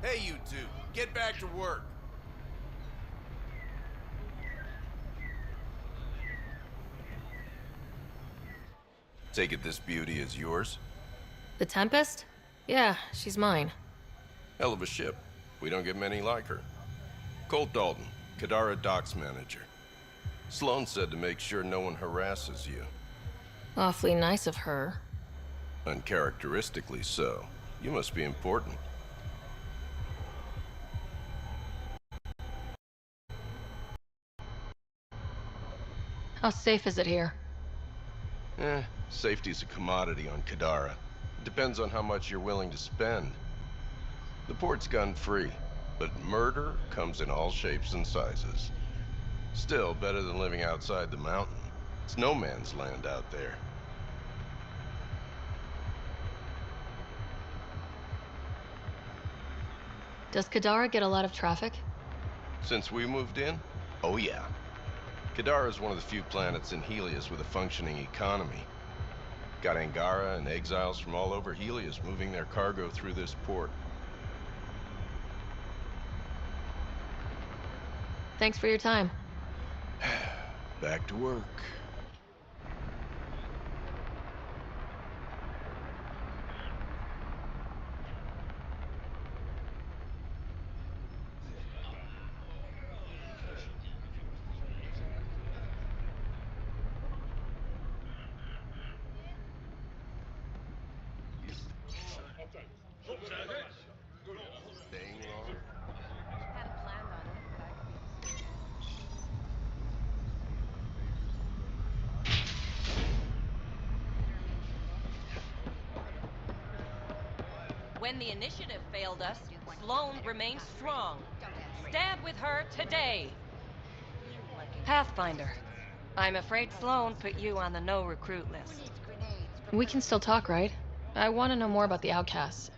Hey, you two, get back to work. Take it this beauty is yours? The Tempest? Yeah, she's mine. Hell of a ship. We don't get many like her. Colt Dalton, Kadara docks manager. Sloan said to make sure no one harasses you. Awfully nice of her. Uncharacteristically so. You must be important. How safe is it here? Safety's a commodity on Kadara. It depends on how much you're willing to spend. The port's gun-free, but murder comes in all shapes and sizes. Still, better than living outside the mountain. It's no man's land out there. Does Kadara get a lot of traffic? Since we moved in? Oh yeah. Kadara is one of the few planets in Helios with a functioning economy. Got Angara and exiles from all over Helios moving their cargo through this port. Thanks for your time. Back to work. Staying long? Hadn't planned on it, but I could be. When the initiative failed us, Sloan remained strong. Stab with her today. Pathfinder, I'm afraid Sloan put you on the no recruit list. We can still talk, right? I want to know more about the Outcasts.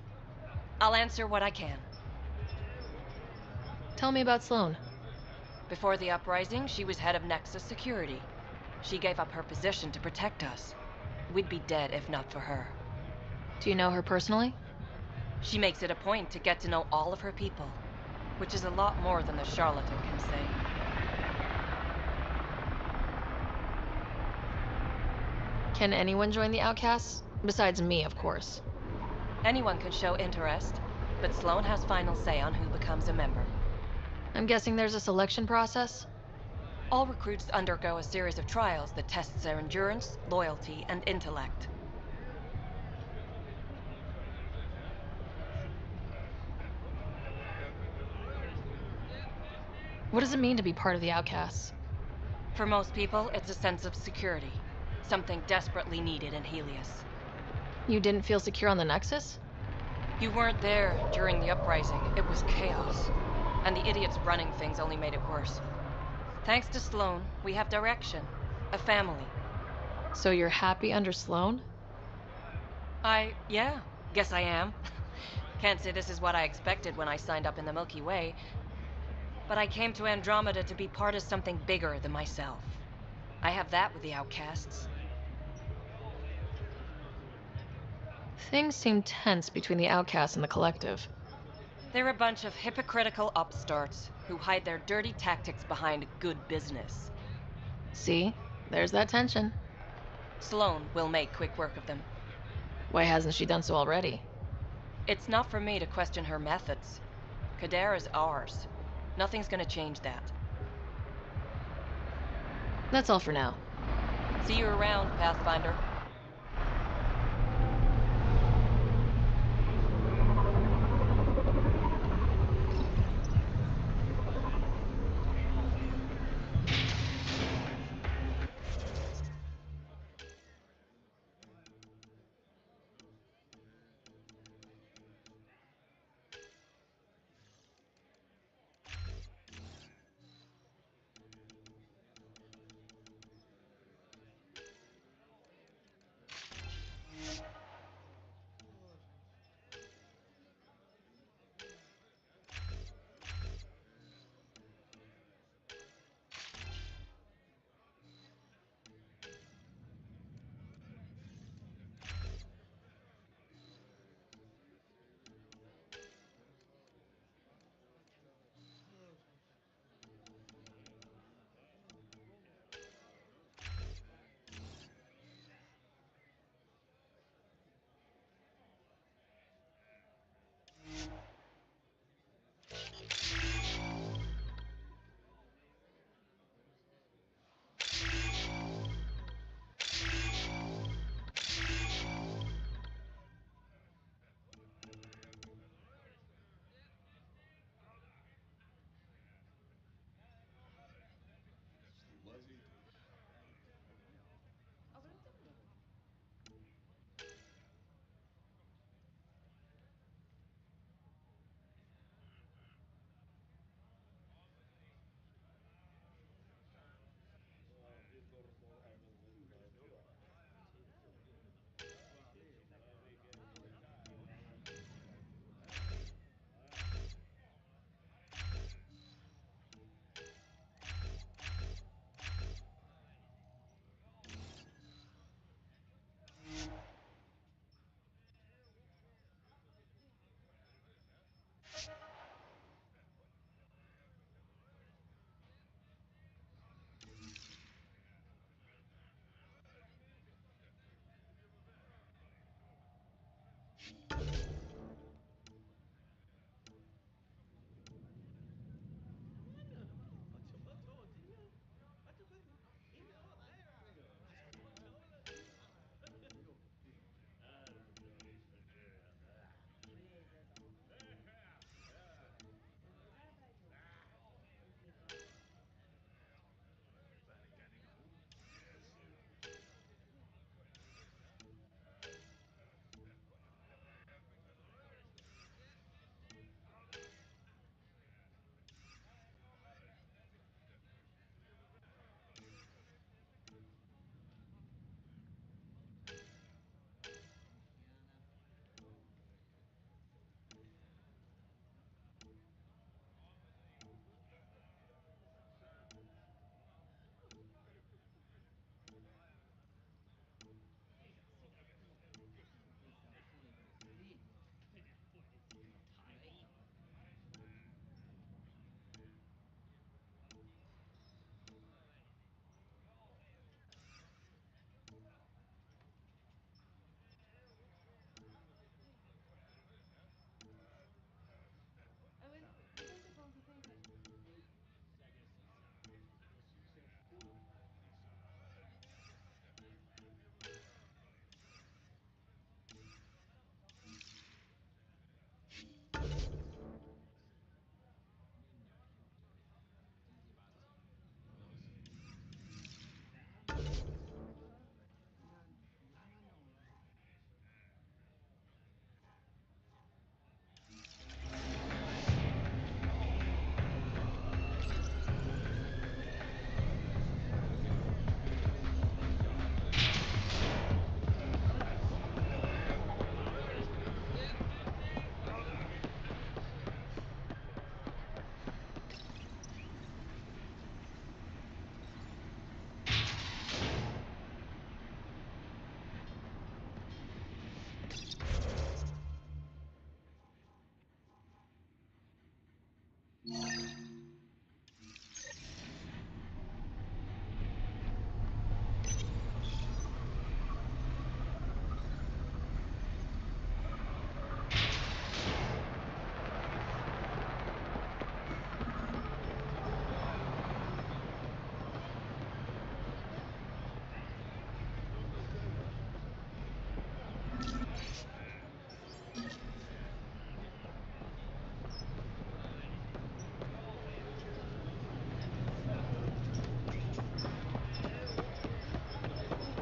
I'll answer what I can. Tell me about Sloan. Before the uprising, she was head of Nexus Security. She gave up her position to protect us. We'd be dead if not for her. Do you know her personally? She makes it a point to get to know all of her people, which is a lot more than the charlatan can say. Can anyone join the Outcasts? Besides me, of course. Anyone can show interest, but Sloan has final say on who becomes a member. I'm guessing there's a selection process? All recruits undergo a series of trials that tests their endurance, loyalty, and intellect. What does it mean to be part of the Outcasts? For most people, it's a sense of security, something desperately needed in Helios. You didn't feel secure on the Nexus? You weren't there during the uprising. It was chaos. And the idiots running things only made it worse. Thanks to Sloan, we have direction. A family. So you're happy under Sloan? Yeah, guess I am. Can't say this is what I expected when I signed up in the Milky Way. But I came to Andromeda to be part of something bigger than myself. I have that with the Outcasts. Things seem tense between the Outcasts and the Collective. They're a bunch of hypocritical upstarts who hide their dirty tactics behind good business. See? There's that tension. Sloan will make quick work of them. Why hasn't she done so already? It's not for me to question her methods. Kadara's ours. Nothing's gonna change that. That's all for now. See you around, Pathfinder.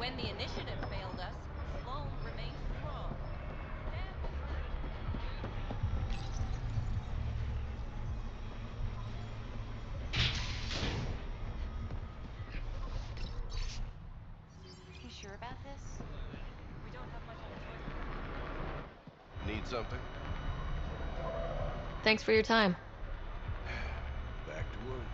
When the initiative failed us, Sloan remained strong. Damn You sure about this? We don't have much of a choice. Need something? Thanks for your time. Back to work.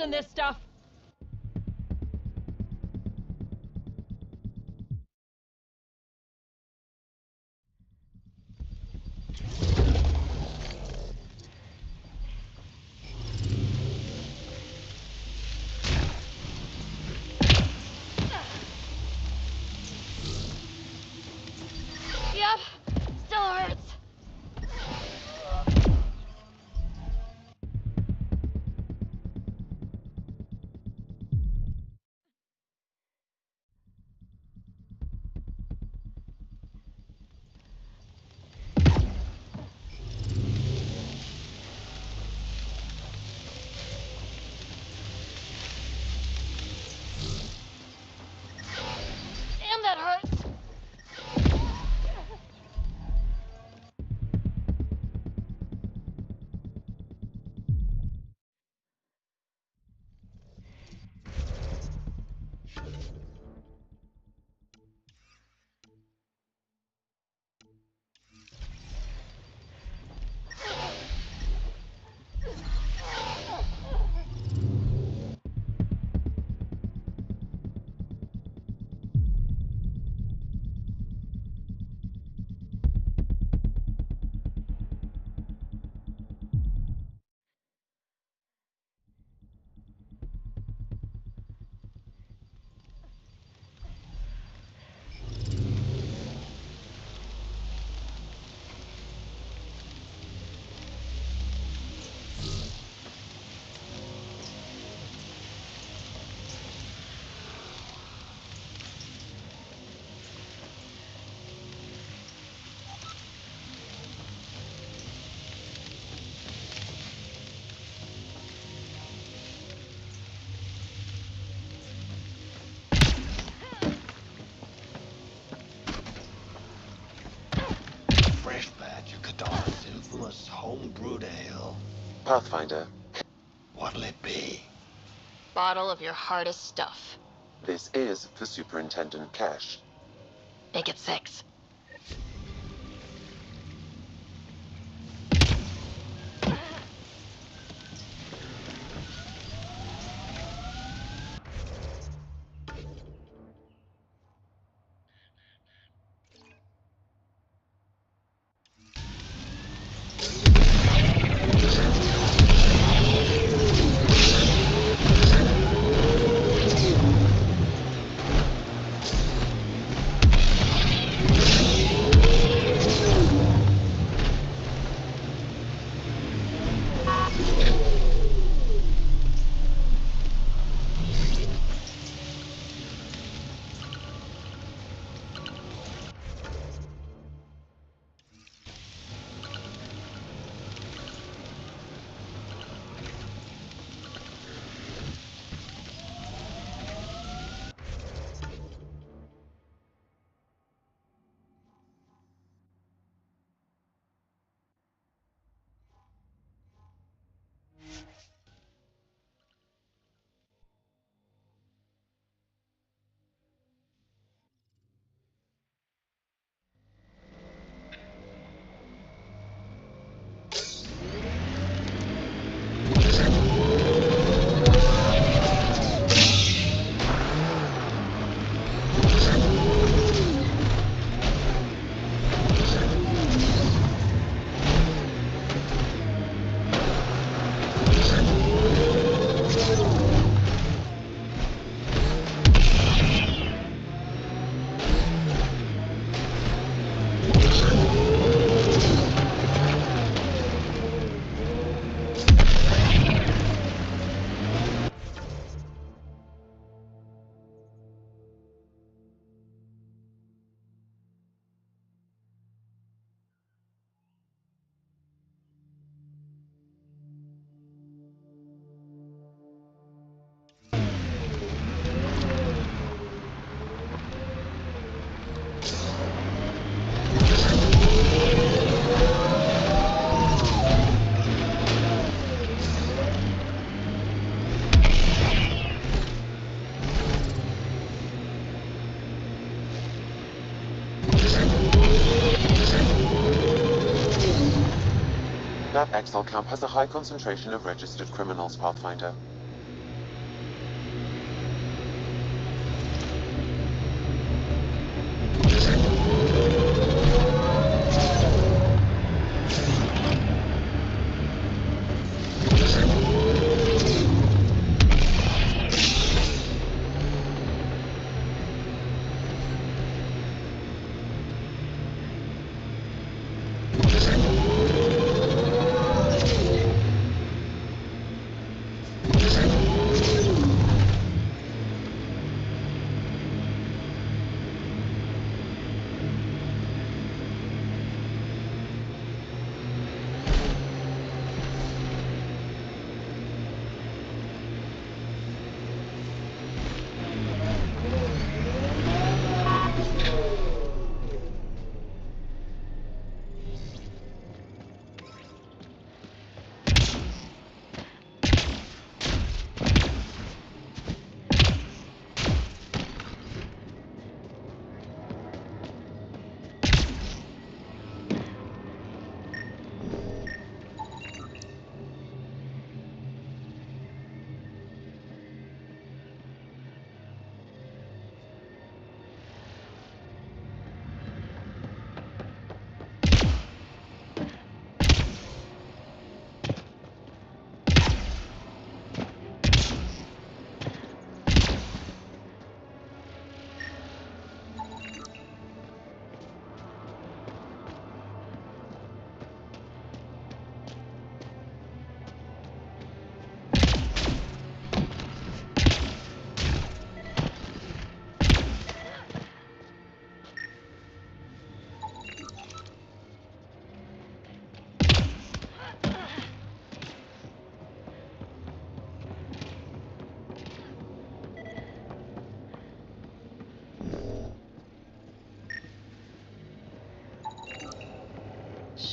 in this stuff. Yep, still hurts. Damn, that hurts. Fresh batch of Kadara's infamous home-brewed ale. Pathfinder, What'll it be? Bottle of your hardest stuff. this is for Superintendent Cash. Make it 6. That Exile camp has a high concentration of registered criminals, Pathfinder.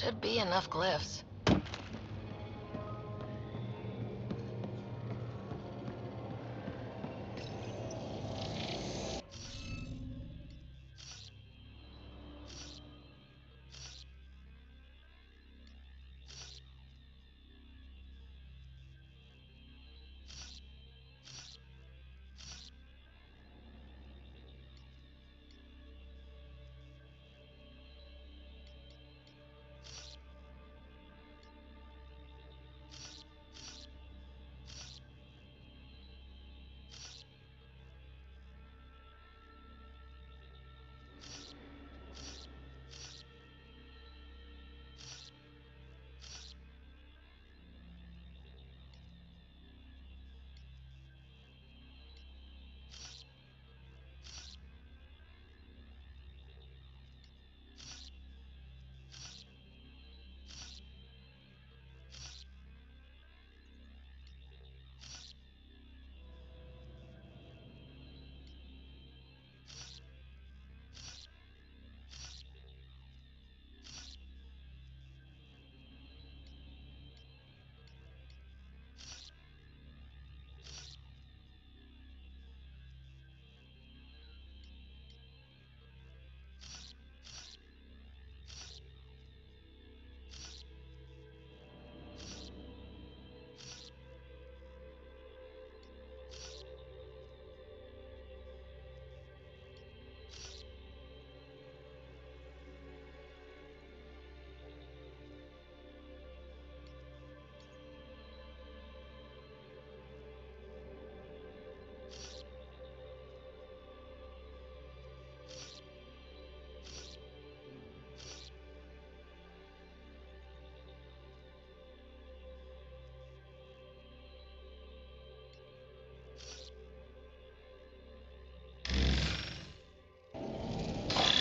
Should be enough glyphs.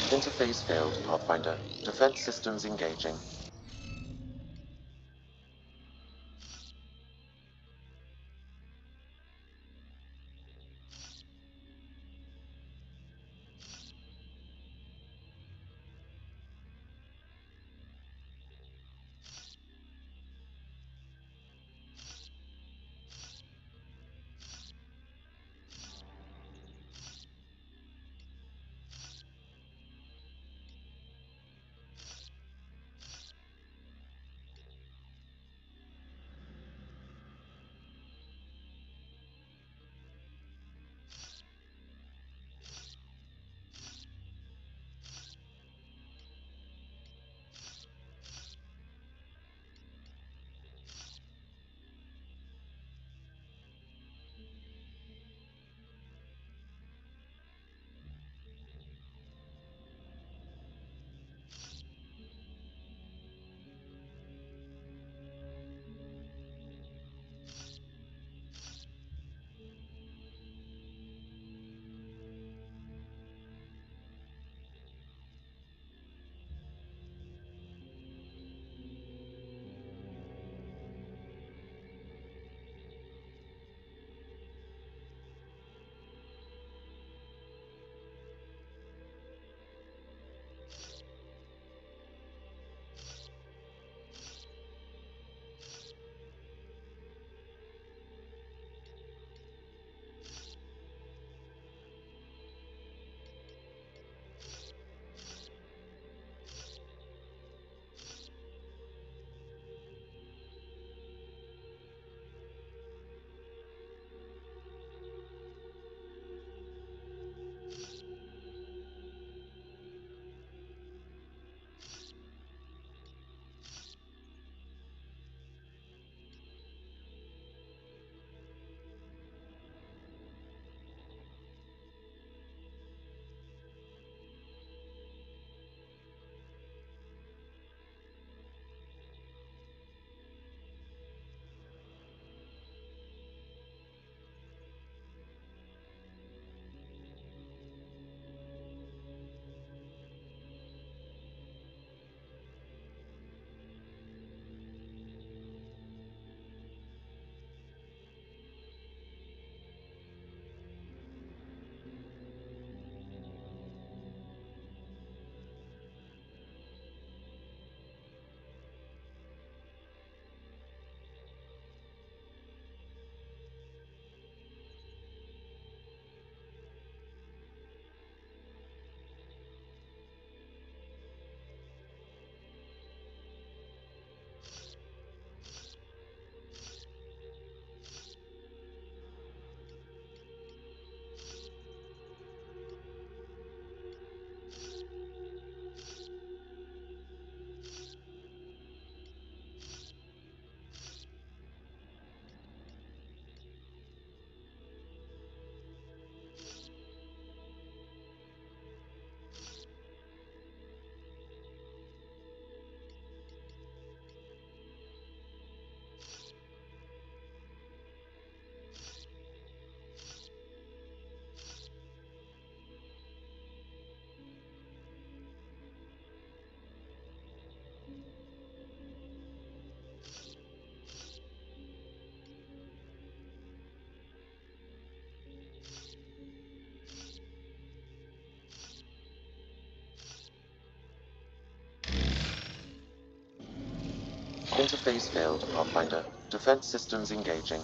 Interface failed, Pathfinder. Defense systems engaging. Interface failed, Pathfinder. Defense systems engaging.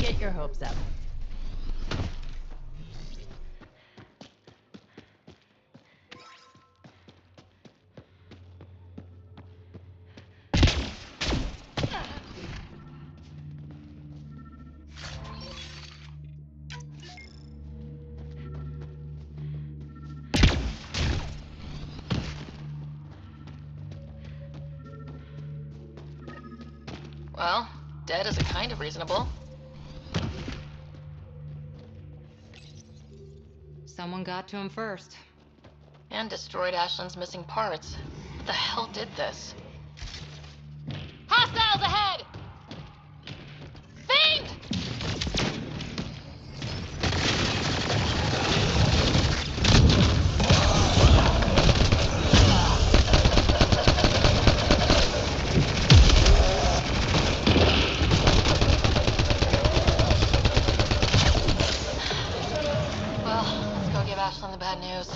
get your hopes up. Well, dead is a kind of reasonable. Someone got to him first. And destroyed Ashland's missing parts. What the hell did this? Hostiles ahead! Fiend! Well, let's go give Ashland the bad news.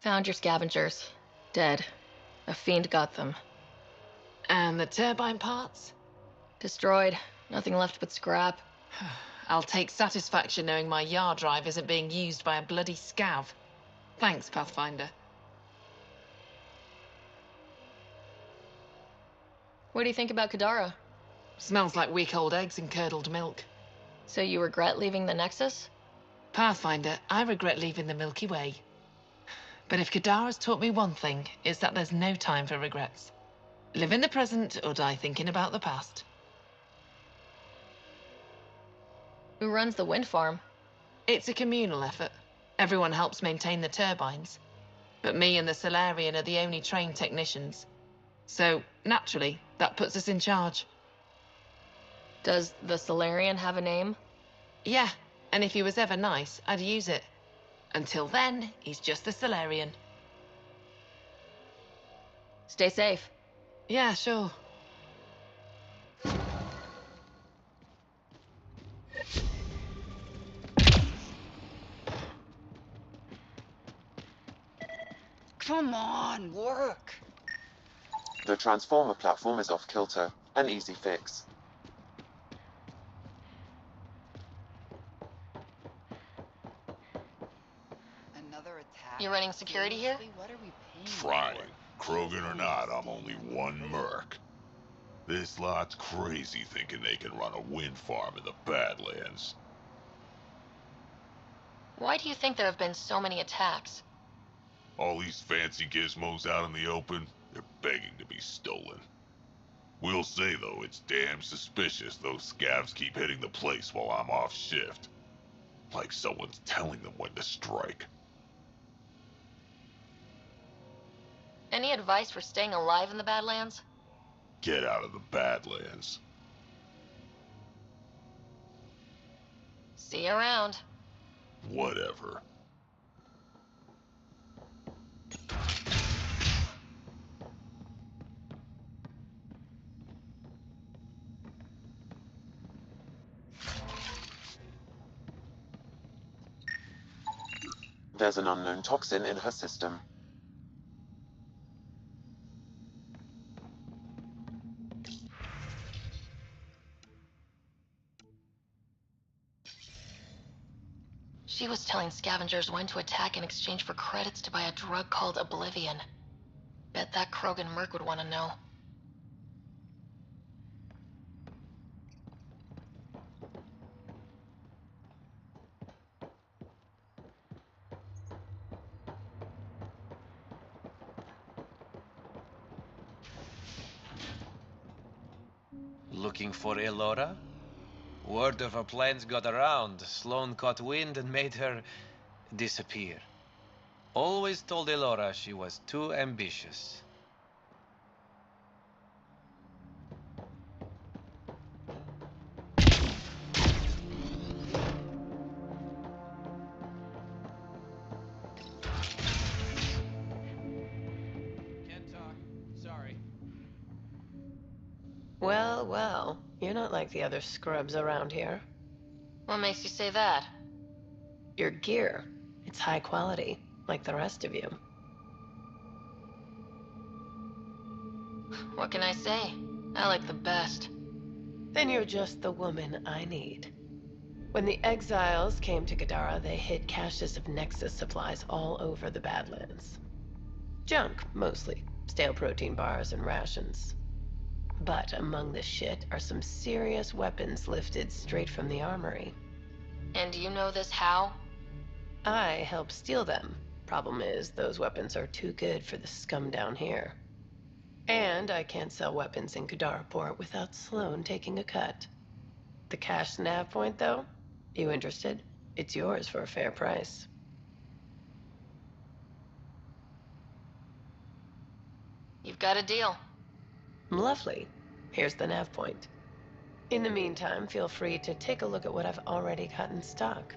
Found your scavengers. Dead. A fiend got them. And the turbine parts? Destroyed. Nothing left but scrap. I'll take satisfaction knowing my yard drive isn't being used by a bloody scav. Thanks, Pathfinder. What do you think about Kadara? Smells like week-old eggs and curdled milk. So you regret leaving the Nexus? Pathfinder, I regret leaving the Milky Way. But if Kadara's taught me one thing, it's that there's no time for regrets. Live in the present or die thinking about the past. Who runs the wind farm? It's a communal effort. Everyone helps maintain the turbines. But me and the Solarian are the only trained technicians. So, naturally, that puts us in charge. Does the Solarian have a name? Yeah, and if he was ever nice, I'd use it. Until then, he's just the Solarian. Stay safe. Yeah, sure. Come on, work! The transformer platform is off kilter. An easy fix. Another attack? You running security here? Seriously, what are we paying Trying. for? Krogan or not, I'm only one merc. This lot's crazy thinking they can run a wind farm in the Badlands. Why do you think there have been so many attacks? All these fancy gizmos out in the open, they're begging to be stolen. We'll say, though, it's damn suspicious those scavs keep hitting the place while I'm off shift. Like someone's telling them when to strike. Any advice for staying alive in the Badlands? Get out of the Badlands. See you around. Whatever. There's an unknown toxin in her system. She was telling scavengers when to attack in exchange for credits to buy a drug called Oblivion. Bet that Krogan merc would want to know. Looking for Elora? Word of her plans got around. Sloane caught wind and made her disappear. Always told Elora she was too ambitious. Can't talk. Sorry. Well, well. You're not like the other scrubs around here. What makes you say that? Your gear. It's high quality, like the rest of you. What can I say? I like the best. Then you're just the woman I need. When the exiles came to Kadara, they hid caches of Nexus supplies all over the Badlands. Junk, mostly. Stale protein bars and rations. But among the shit are some serious weapons lifted straight from the armory. And you know this how? I help steal them. Problem is, those weapons are too good for the scum down here. And I can't sell weapons in Kadara Port without Sloane taking a cut. The cash nav point, though? You interested? It's yours for a fair price. You've got a deal. Lovely. Here's the nav point. In the meantime, feel free to take a look at what I've already got in stock.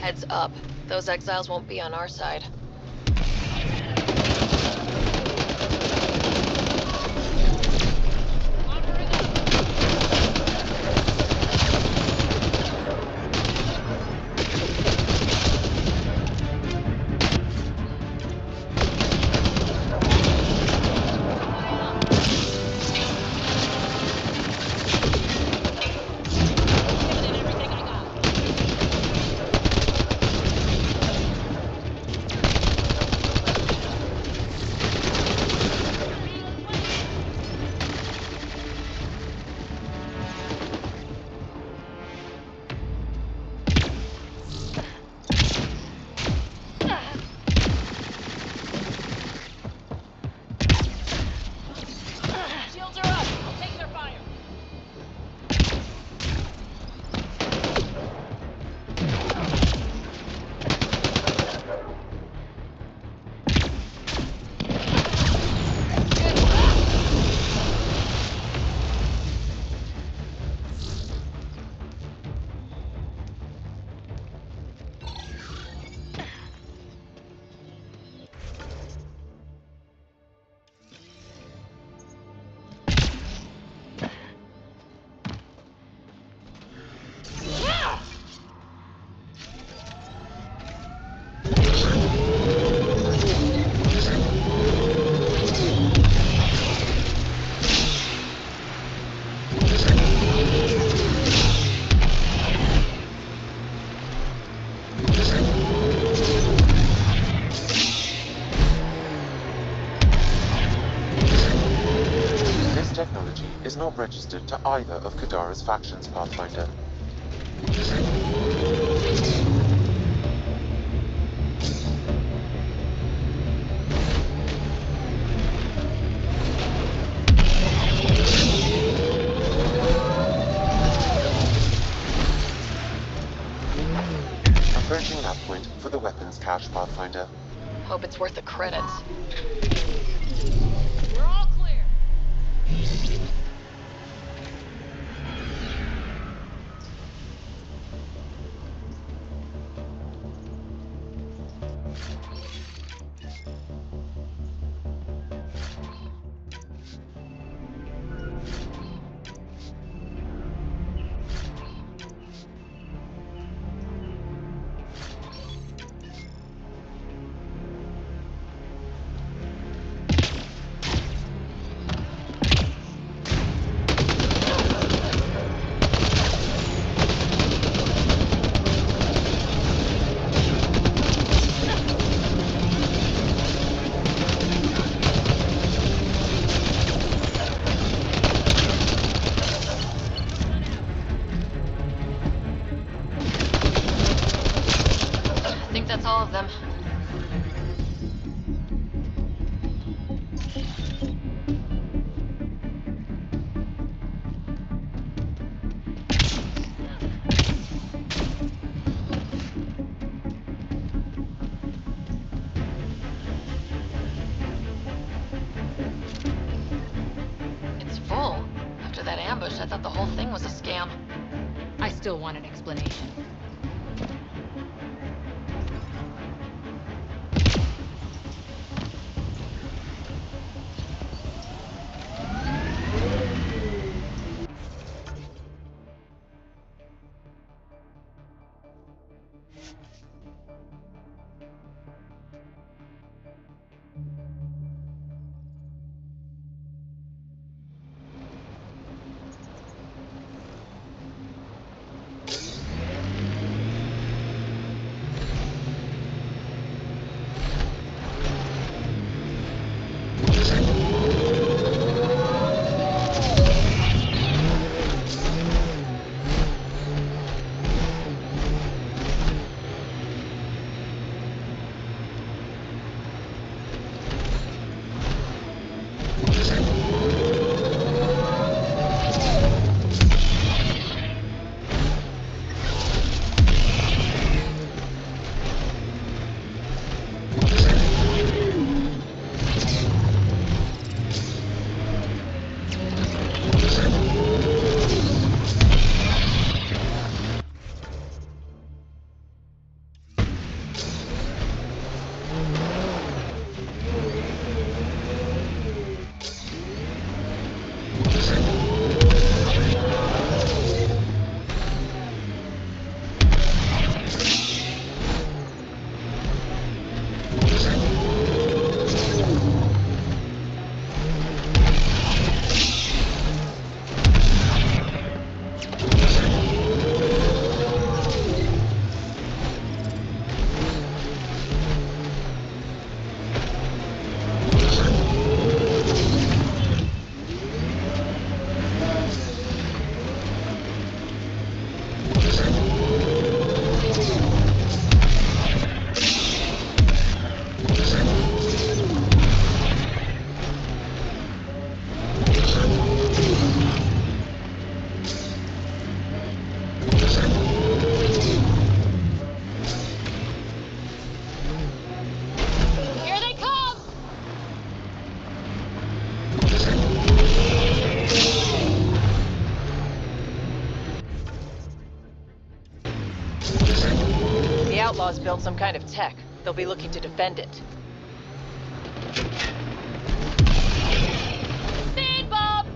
Heads up. Those exiles won't be on our side. Is not registered to either of Kadara's factions, Pathfinder. Approaching that point for the weapons cache, Pathfinder. Hope it's worth the credits. We're all clear. That's all of them. It's full. After that ambush, I thought the whole thing was a scam. I still want an explanation. Outlaws built some kind of tech. They'll be looking to defend it. Speed bump!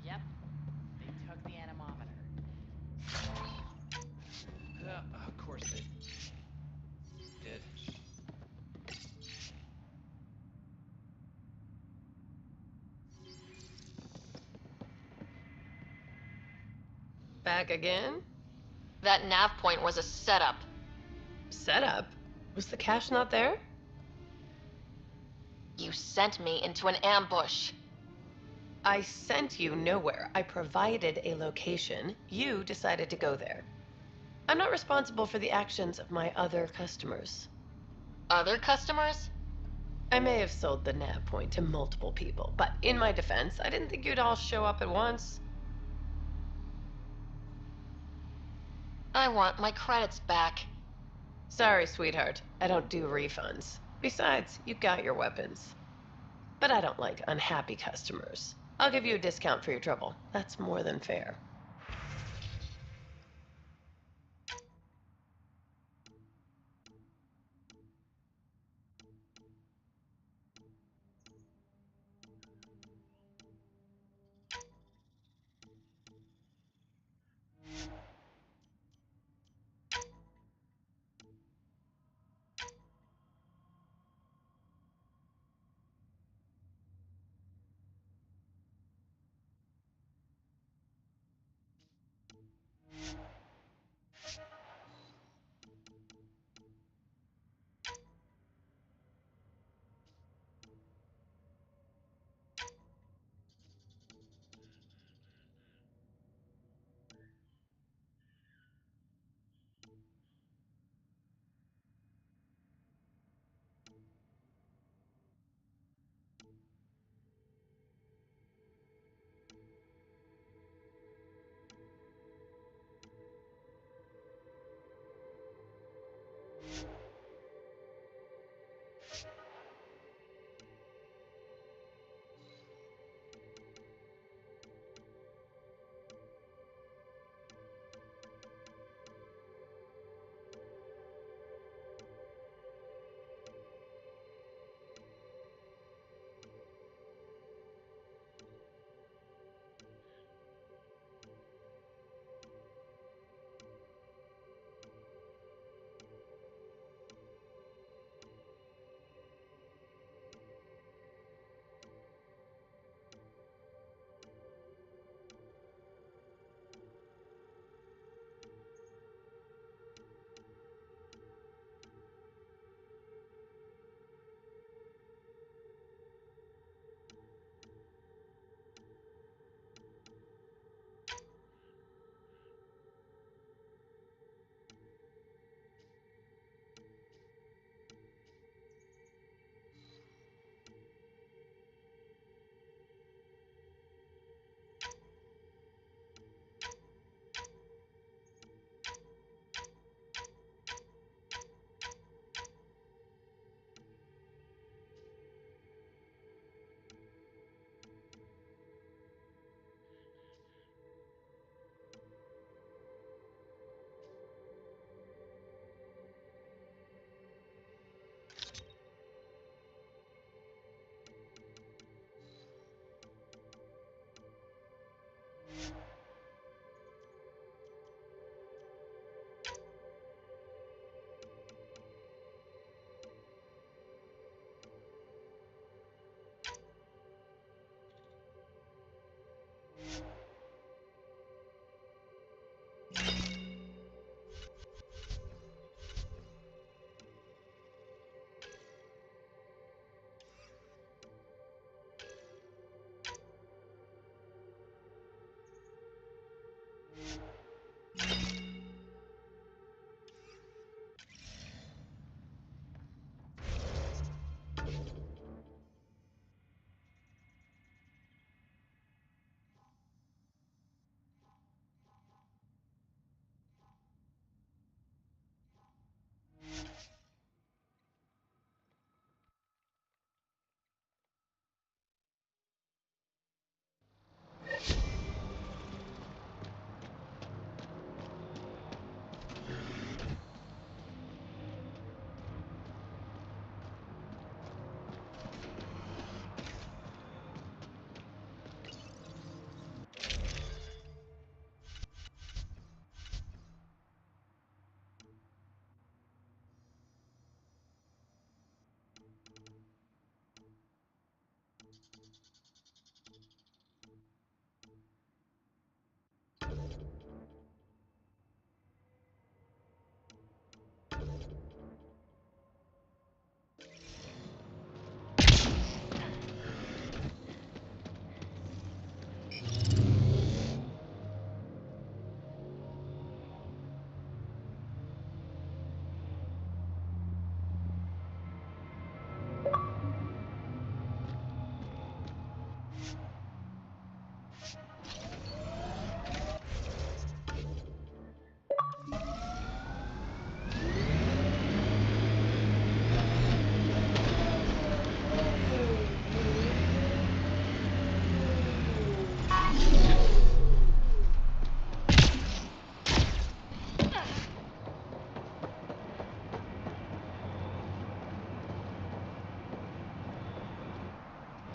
Yep, they took the anemometer. Of course they did. Back again? That nav point was a setup. Setup? Was the cache not there? You sent me into an ambush. I sent you nowhere. I provided a location. You decided to go there. I'm not responsible for the actions of my other customers. Other customers? I may have sold the nav point to multiple people, but in my defense, I didn't think you'd all show up at once. I want my credits back. Sorry, sweetheart. I don't do refunds. Besides, you got your weapons. But I don't like unhappy customers. I'll give you a discount for your trouble. That's more than fair.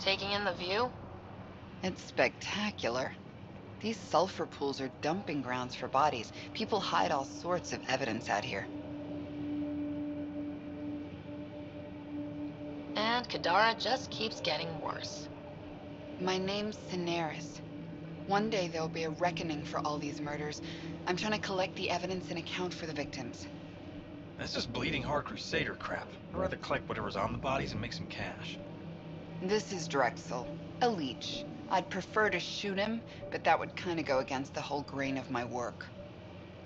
taking in the view? It's spectacular. These sulfur pools are dumping grounds for bodies. People hide all sorts of evidence out here. And Kadara just keeps getting worse. My name's Cineris. One day there'll be a reckoning for all these murders. I'm trying to collect the evidence and account for the victims. That's just bleeding heart crusader crap. I'd rather collect whatever's on the bodies and make some cash. This is Drexel, a leech. I'd prefer to shoot him, but that would kind of go against the whole grain of my work.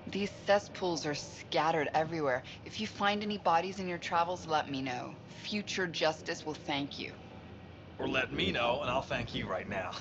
These cesspools are scattered everywhere. If you find any bodies in your travels, let me know. Future justice will thank you. Or let me know, and I'll thank you right now.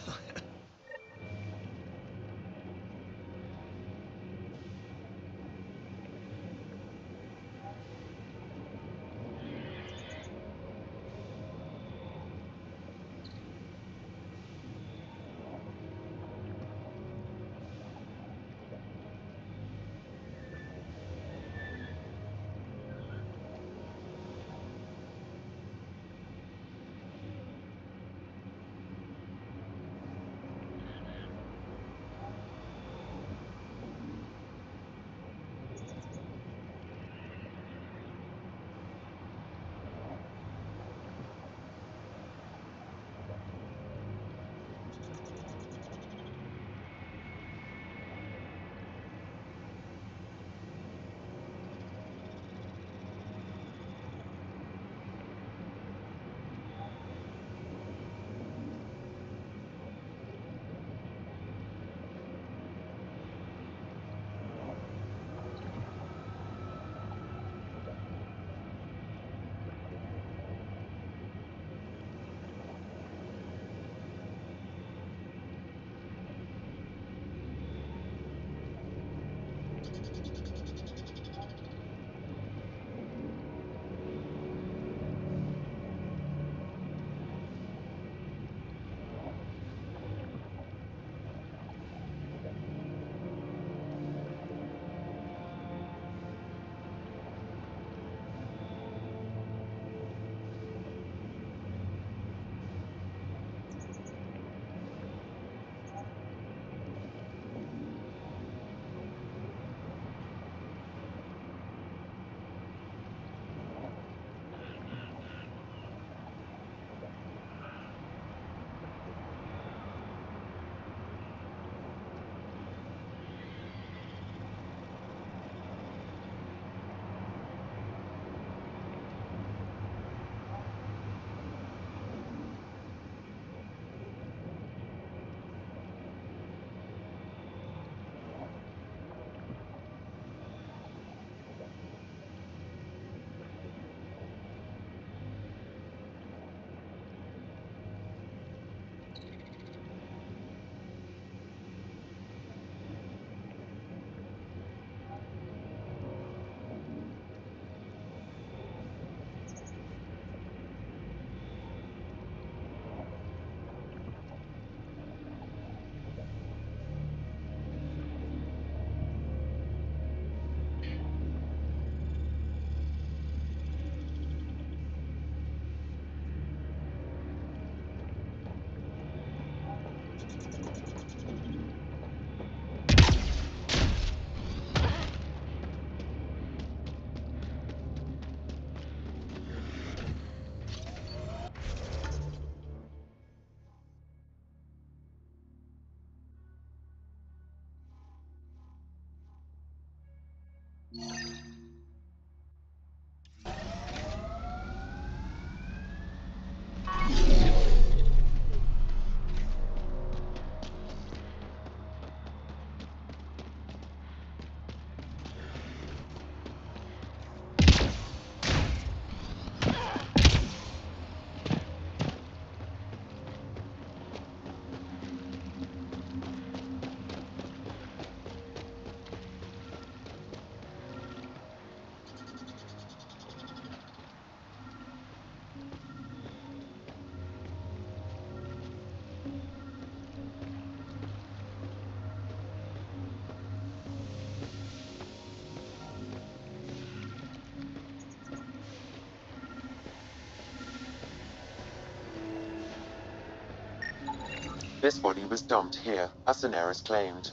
This body was dumped here, as Daenerys claimed.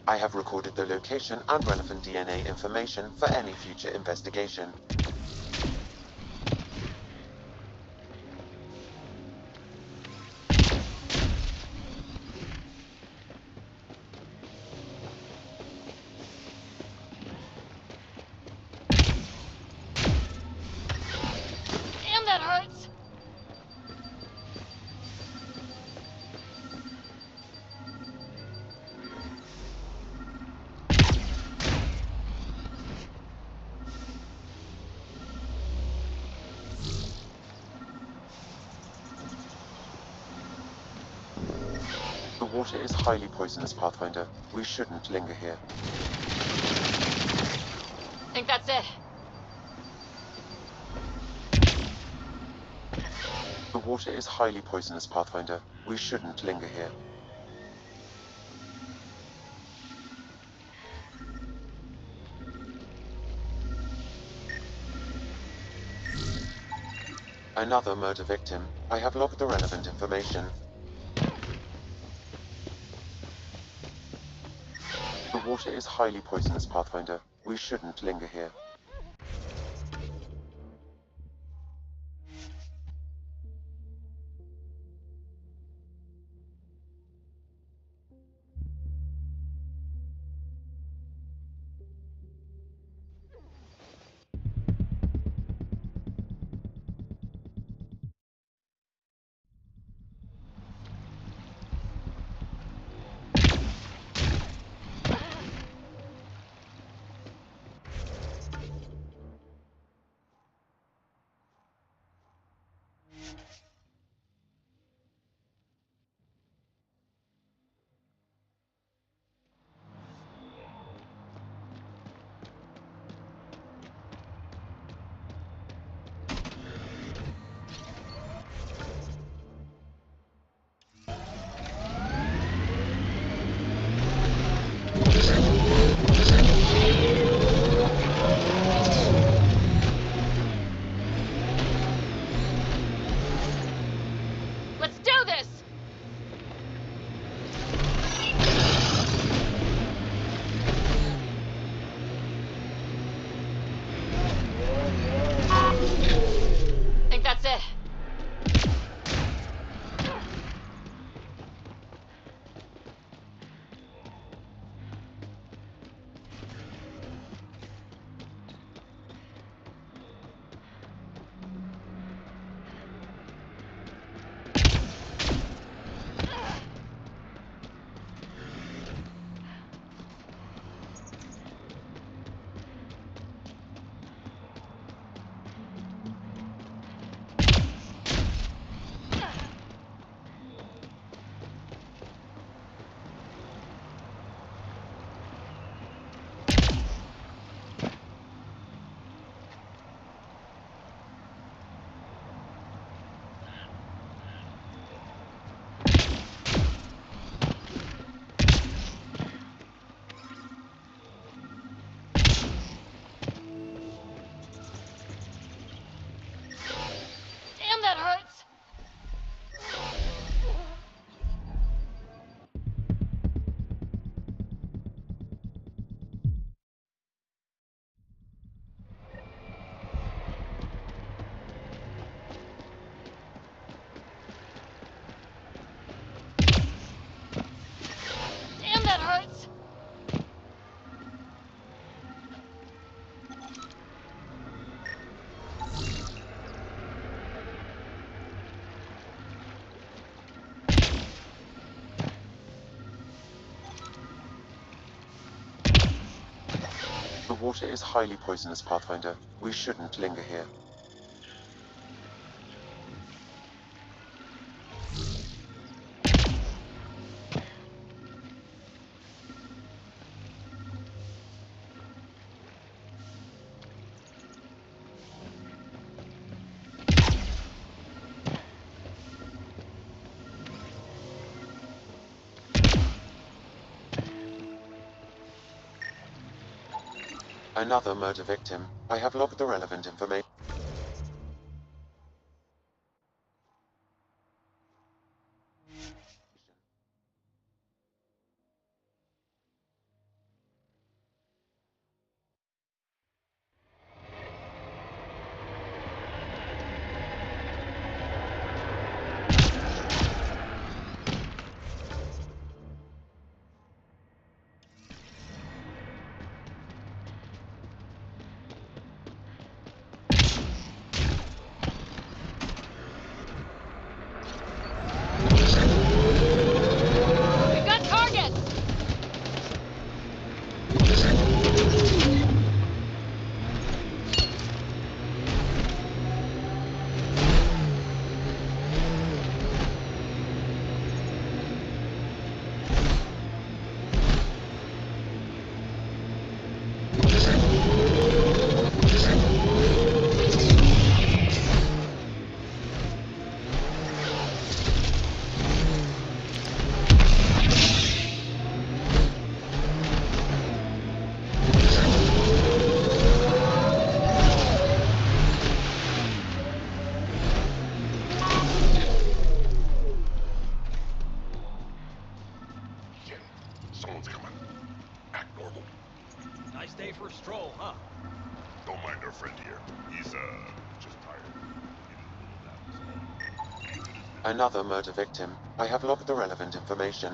I have recorded the location and relevant DNA information for any future investigation. Damn, that hurts! The water is highly poisonous, Pathfinder. We shouldn't linger here. I think that's it. The water is highly poisonous, Pathfinder. We shouldn't linger here. Another murder victim. I have logged the relevant information. The water is highly poisonous, Pathfinder. We shouldn't linger here. Let's do this! I think that's it. Damn, that hurts! Damn, that hurts! The water is highly poisonous, Pathfinder. We shouldn't linger here. Another murder victim. I have logged the relevant information. Someone's coming. Act normal. Nice day for a stroll, huh? Don't mind our friend here. He's, just tired. Needed a little nap, is all. Another murder victim. I have logged the relevant information.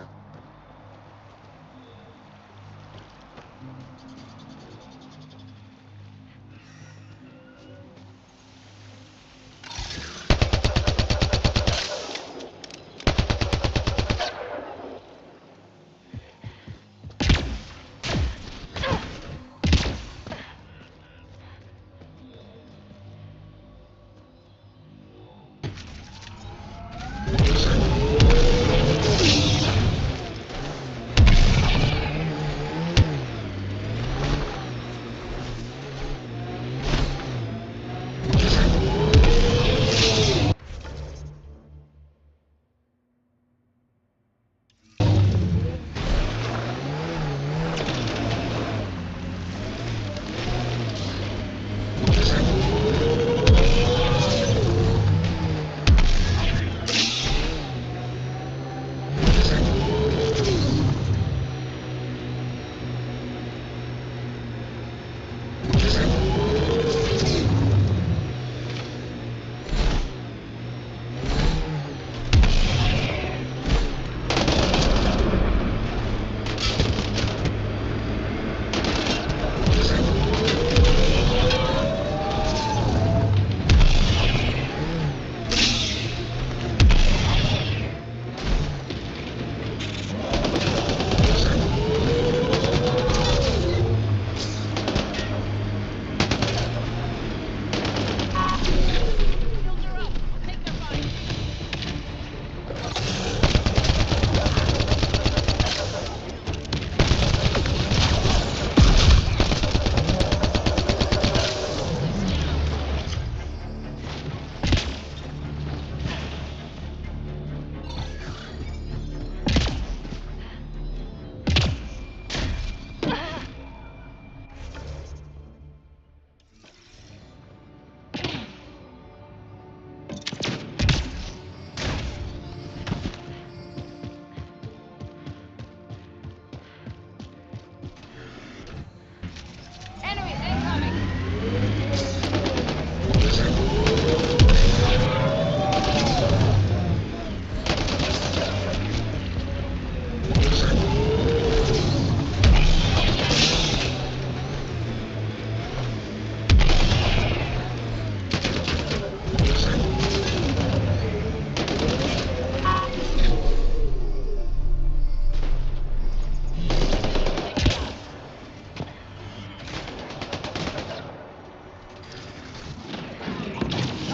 Enemies incoming!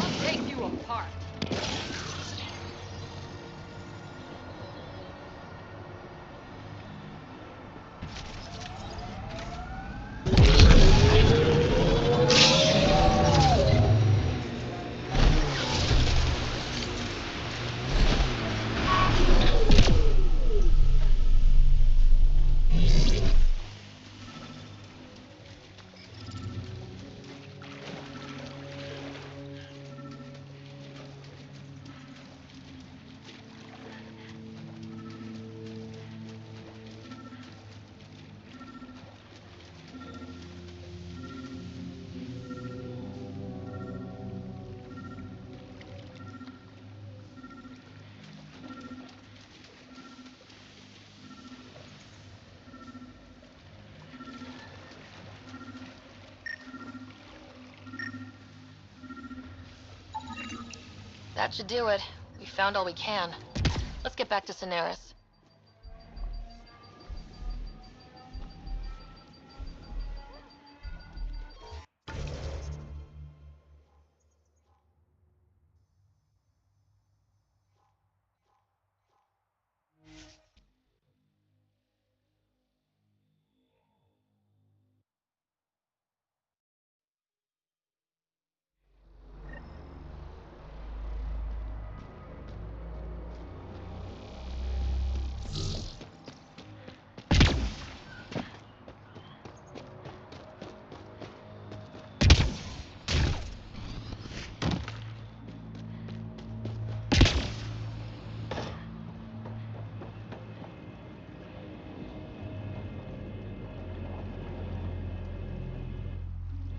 I'll take you apart. That should do it. We found all we can. Let's get back to Cineris.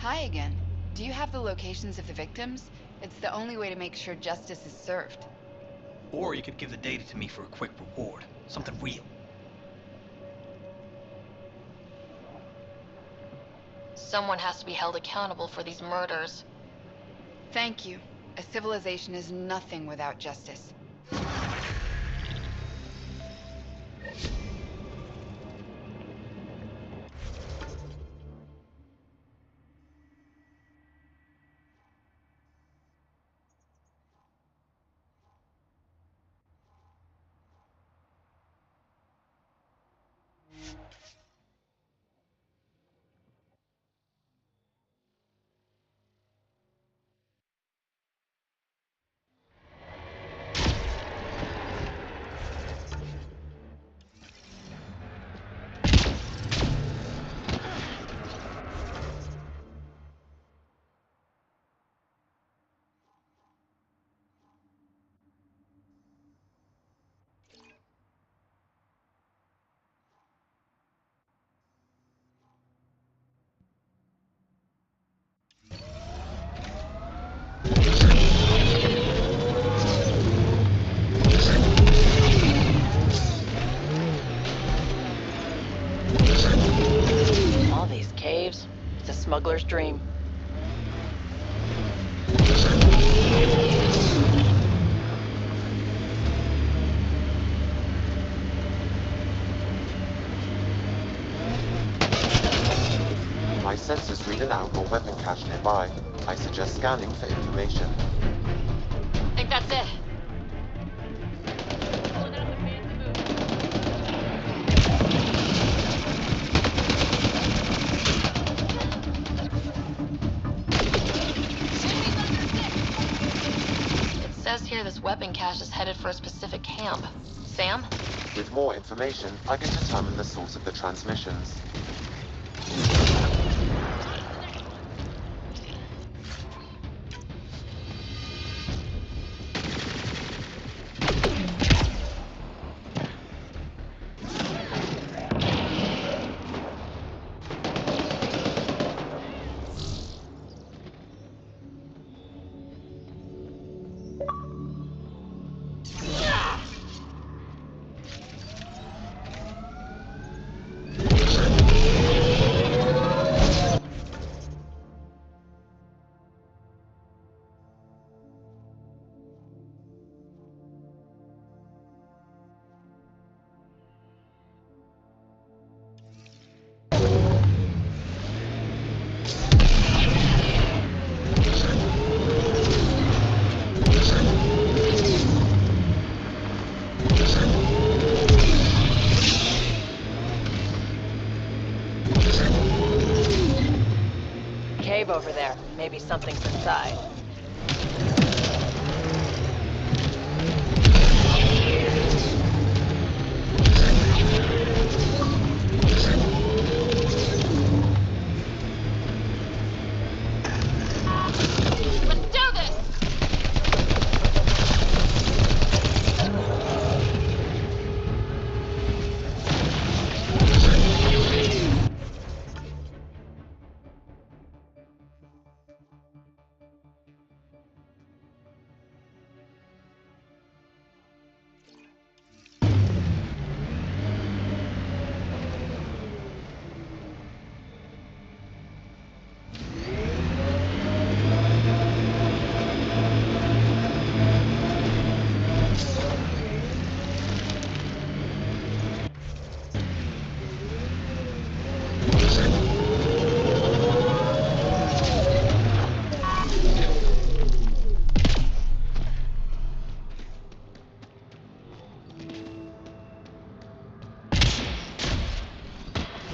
Hi again. Do you have the locations of the victims? It's the only way to make sure justice is served. Or you could give the data to me for a quick reward. Something real. Someone has to be held accountable for these murders. Thank you. A civilization is nothing without justice. All these caves. It's a smuggler's dream. My sensors read an outdoor weapon cache nearby. I suggest scanning for information. I think that's it. It says here this weapon cache is headed for a specific camp. Sam? With more information, I can determine the source of the transmissions. Cave over there. Maybe something's inside. Let's do this!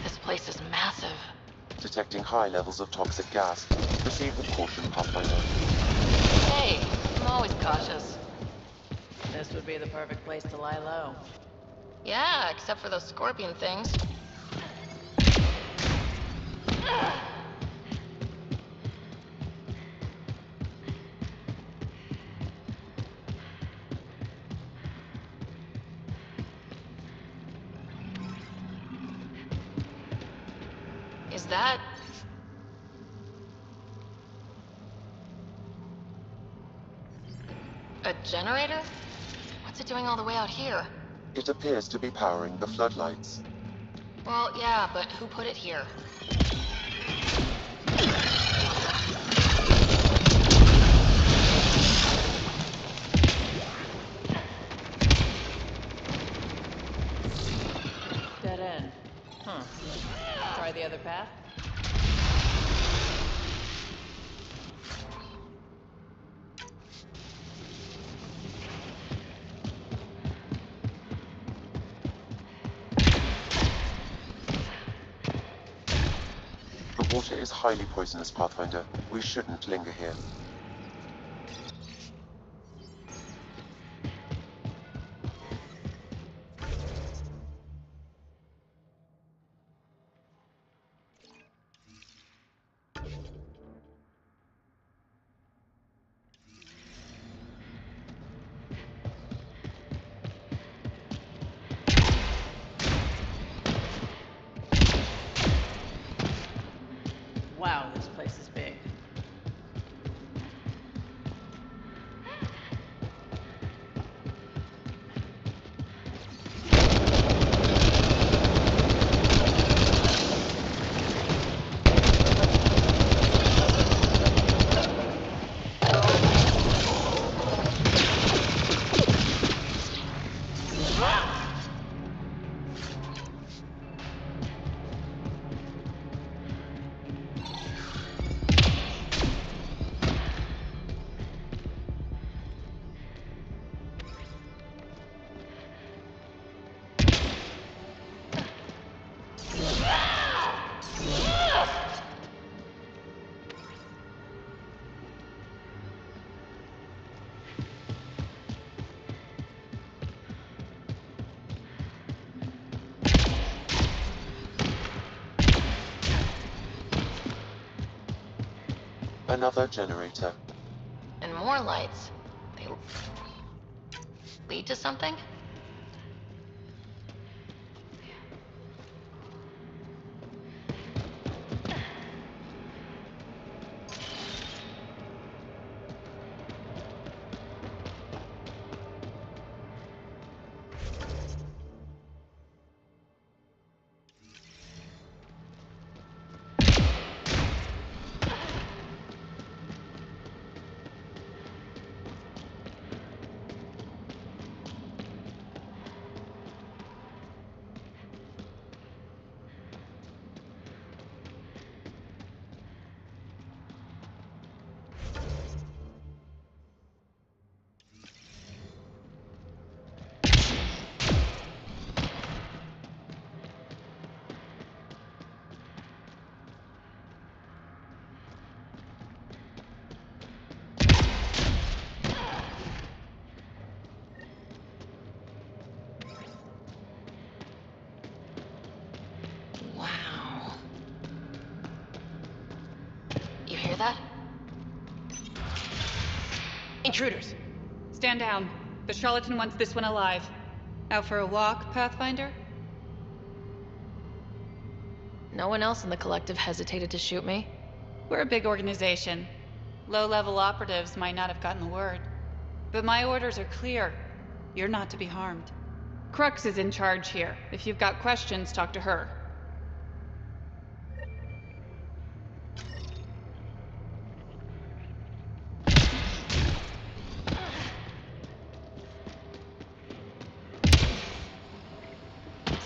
This place is massive. Detecting high levels of toxic gas. Proceed with caution, Pathfinder. Hey, I'm always cautious. This would be the perfect place to lie low. Yeah, except for those scorpion things. Is that... A generator? What's it doing all the way out here? It appears to be powering the floodlights. Well, yeah, but who put it here? Dead end. Huh. Try the other path? The water is highly poisonous, Pathfinder. We shouldn't linger here. Wow, this place is big. Another generator. And more lights. They lead to something? You hear that? Intruders! Stand down. The charlatan wants this one alive. Out for a walk, Pathfinder? No one else in the collective hesitated to shoot me? We're a big organization. Low-level operatives might not have gotten the word. But my orders are clear. You're not to be harmed. Crux is in charge here. If you've got questions, talk to her.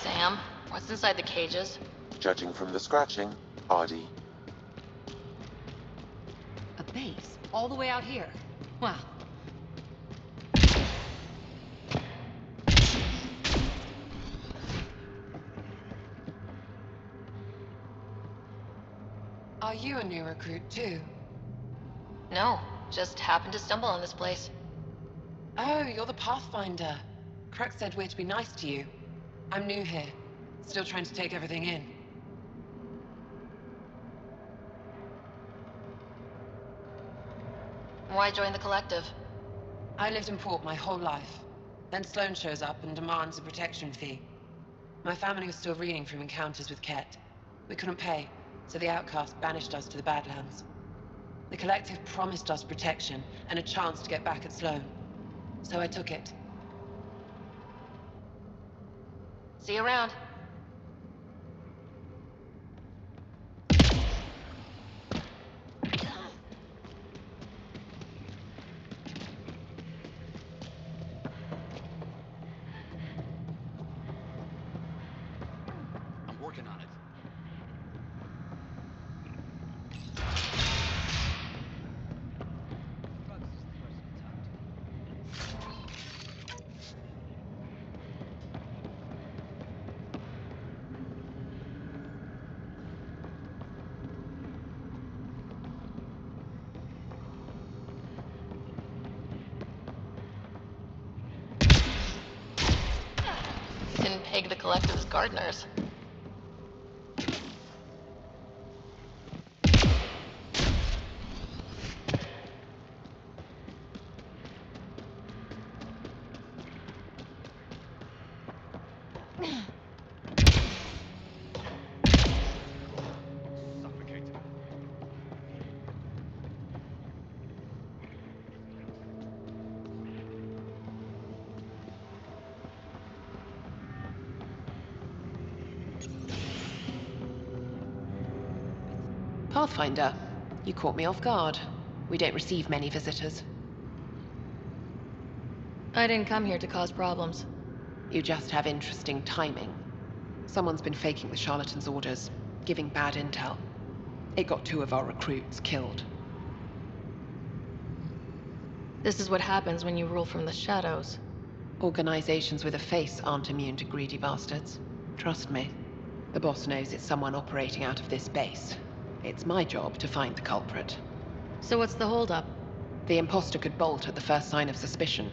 Sam, what's inside the cages? Judging from the scratching, hardy. A base? All the way out here? Wow. Are you a new recruit, too? No, just happened to stumble on this place. Oh, you're the Pathfinder. Crux said we're to be nice to you. I'm new here. Still trying to take everything in. Why join the collective? I lived in port my whole life. Then Sloane shows up and demands a protection fee. My family was still reeling from encounters with Ket. We couldn't pay, so the Outcasts banished us to the Badlands. The collective promised us protection and a chance to get back at Sloane. So I took it. See you around. I'm working on it. Didn't peg the collective as gardeners. Pathfinder, you caught me off guard. We don't receive many visitors. I didn't come here to cause problems. You just have interesting timing. Someone's been faking the charlatan's orders, giving bad intel. It got 2 of our recruits killed. This is what happens when you rule from the shadows. Organizations with a face aren't immune to greedy bastards. Trust me. The boss knows it's someone operating out of this base. It's my job to find the culprit. So what's the holdup? The imposter could bolt at the first sign of suspicion.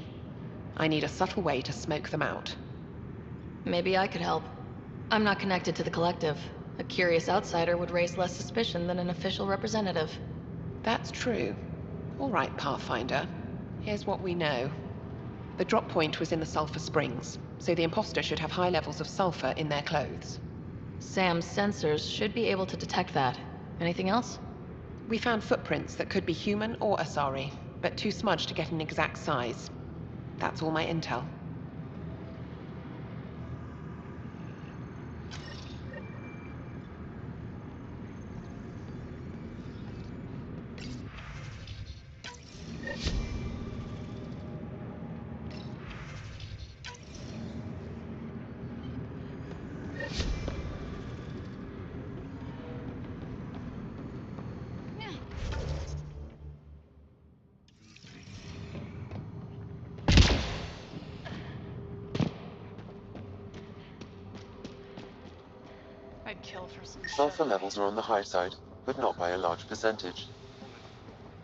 I need a subtle way to smoke them out. Maybe I could help. I'm not connected to the collective. A curious outsider would raise less suspicion than an official representative. That's true. All right, Pathfinder. Here's what we know. The drop point was in the sulfur springs, so the imposter should have high levels of sulfur in their clothes. Sam's sensors should be able to detect that. Anything else? We found footprints that could be human or Asari, but too smudged to get an exact size. That's all my intel. I'd kill for some Sulfur levels are on the high side, but not by a large percentage.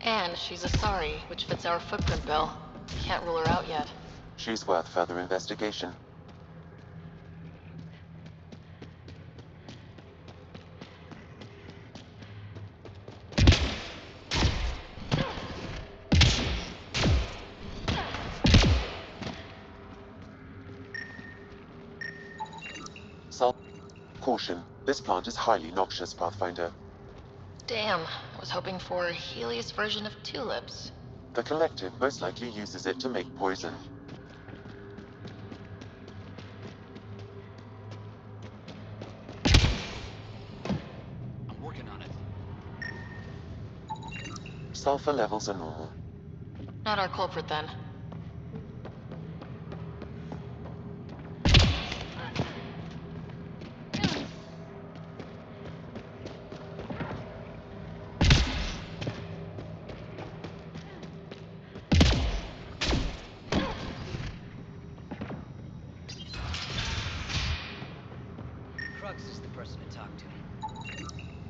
And she's Asari, which fits our footprint bill. Can't rule her out yet. She's worth further investigation. Caution. This plant is highly noxious, Pathfinder. Damn, I was hoping for a Helios version of tulips. The collective most likely uses it to make poison. I'm working on it. Sulfur levels are normal. Not our culprit, then.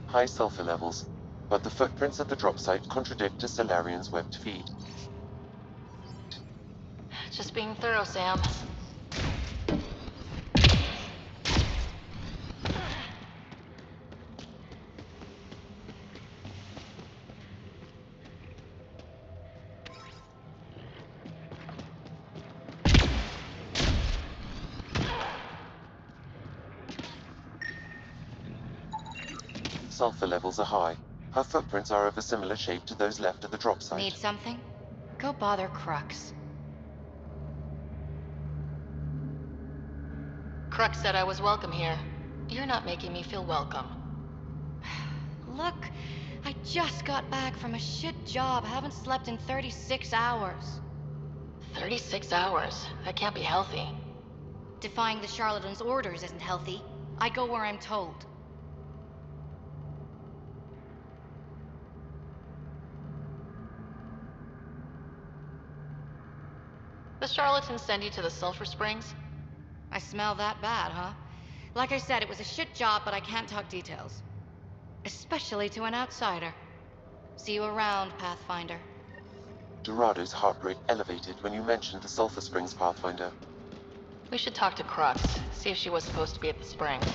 High sulfur levels, but the footprints at the drop site contradict a Solarian's webbed feed. Just being thorough, Sam. Sulfur levels are high. Her footprints are of a similar shape to those left at the drop site. Need something? Go bother Crux. Crux said I was welcome here. You're not making me feel welcome. Look, I just got back from a shit job. Haven't slept in 36 hours. 36 hours? That can't be healthy. Defying the charlatan's orders isn't healthy. I go where I'm told. The charlatans send you to the sulfur springs? I smell that bad, huh? Like I said, it was a shit job, but I can't talk details. Especially to an outsider. See you around, Pathfinder. Dorado's heart rate elevated when you mentioned the Sulphur Springs, Pathfinder. We should talk to Crux, see if she was supposed to be at the springs.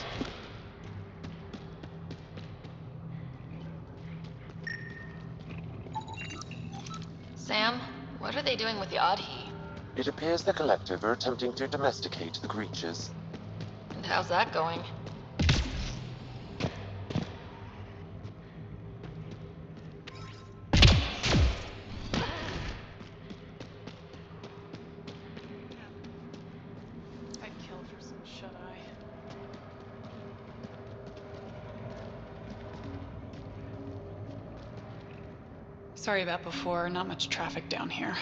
Sam, what are they doing with the Adhi? It appears the Collective are attempting to domesticate the creatures. And how's that going? I'd kill for some shut-eye. Sorry about before, not much traffic down here.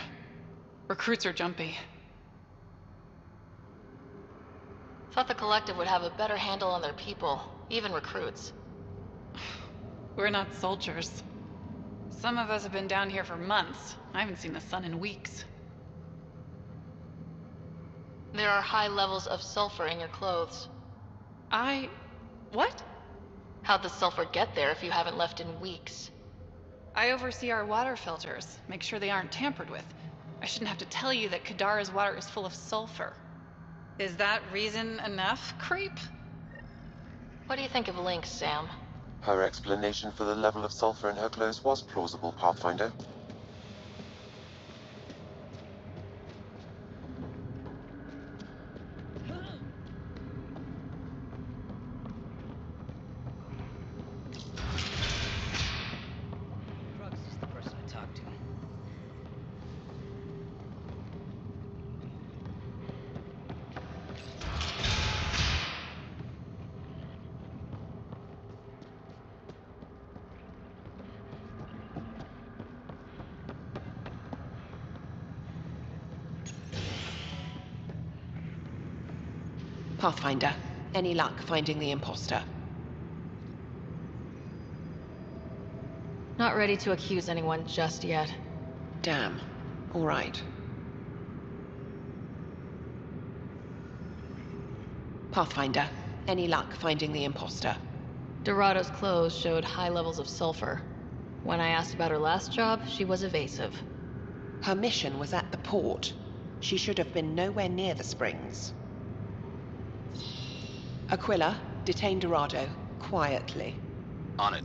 Recruits are jumpy. Thought the Collective would have a better handle on their people, even recruits. We're not soldiers. Some of us have been down here for months. I haven't seen the sun in weeks. There are high levels of sulfur in your clothes. What? How'd the sulfur get there if you haven't left in weeks? I oversee our water filters, make sure they aren't tampered with. I shouldn't have to tell you that Kadara's water is full of sulfur. Is that reason enough, creep? What do you think of Lynx, Sam? Her explanation for the level of sulfur in her clothes was plausible, Pathfinder. Crux is the person I talked to. Pathfinder, any luck finding the imposter? Not ready to accuse anyone just yet. Damn. All right. Pathfinder, any luck finding the imposter? Dorado's clothes showed high levels of sulfur. When I asked about her last job, she was evasive. Her mission was at the port. She should have been nowhere near the springs. Aquila, detain Dorado, quietly. On it.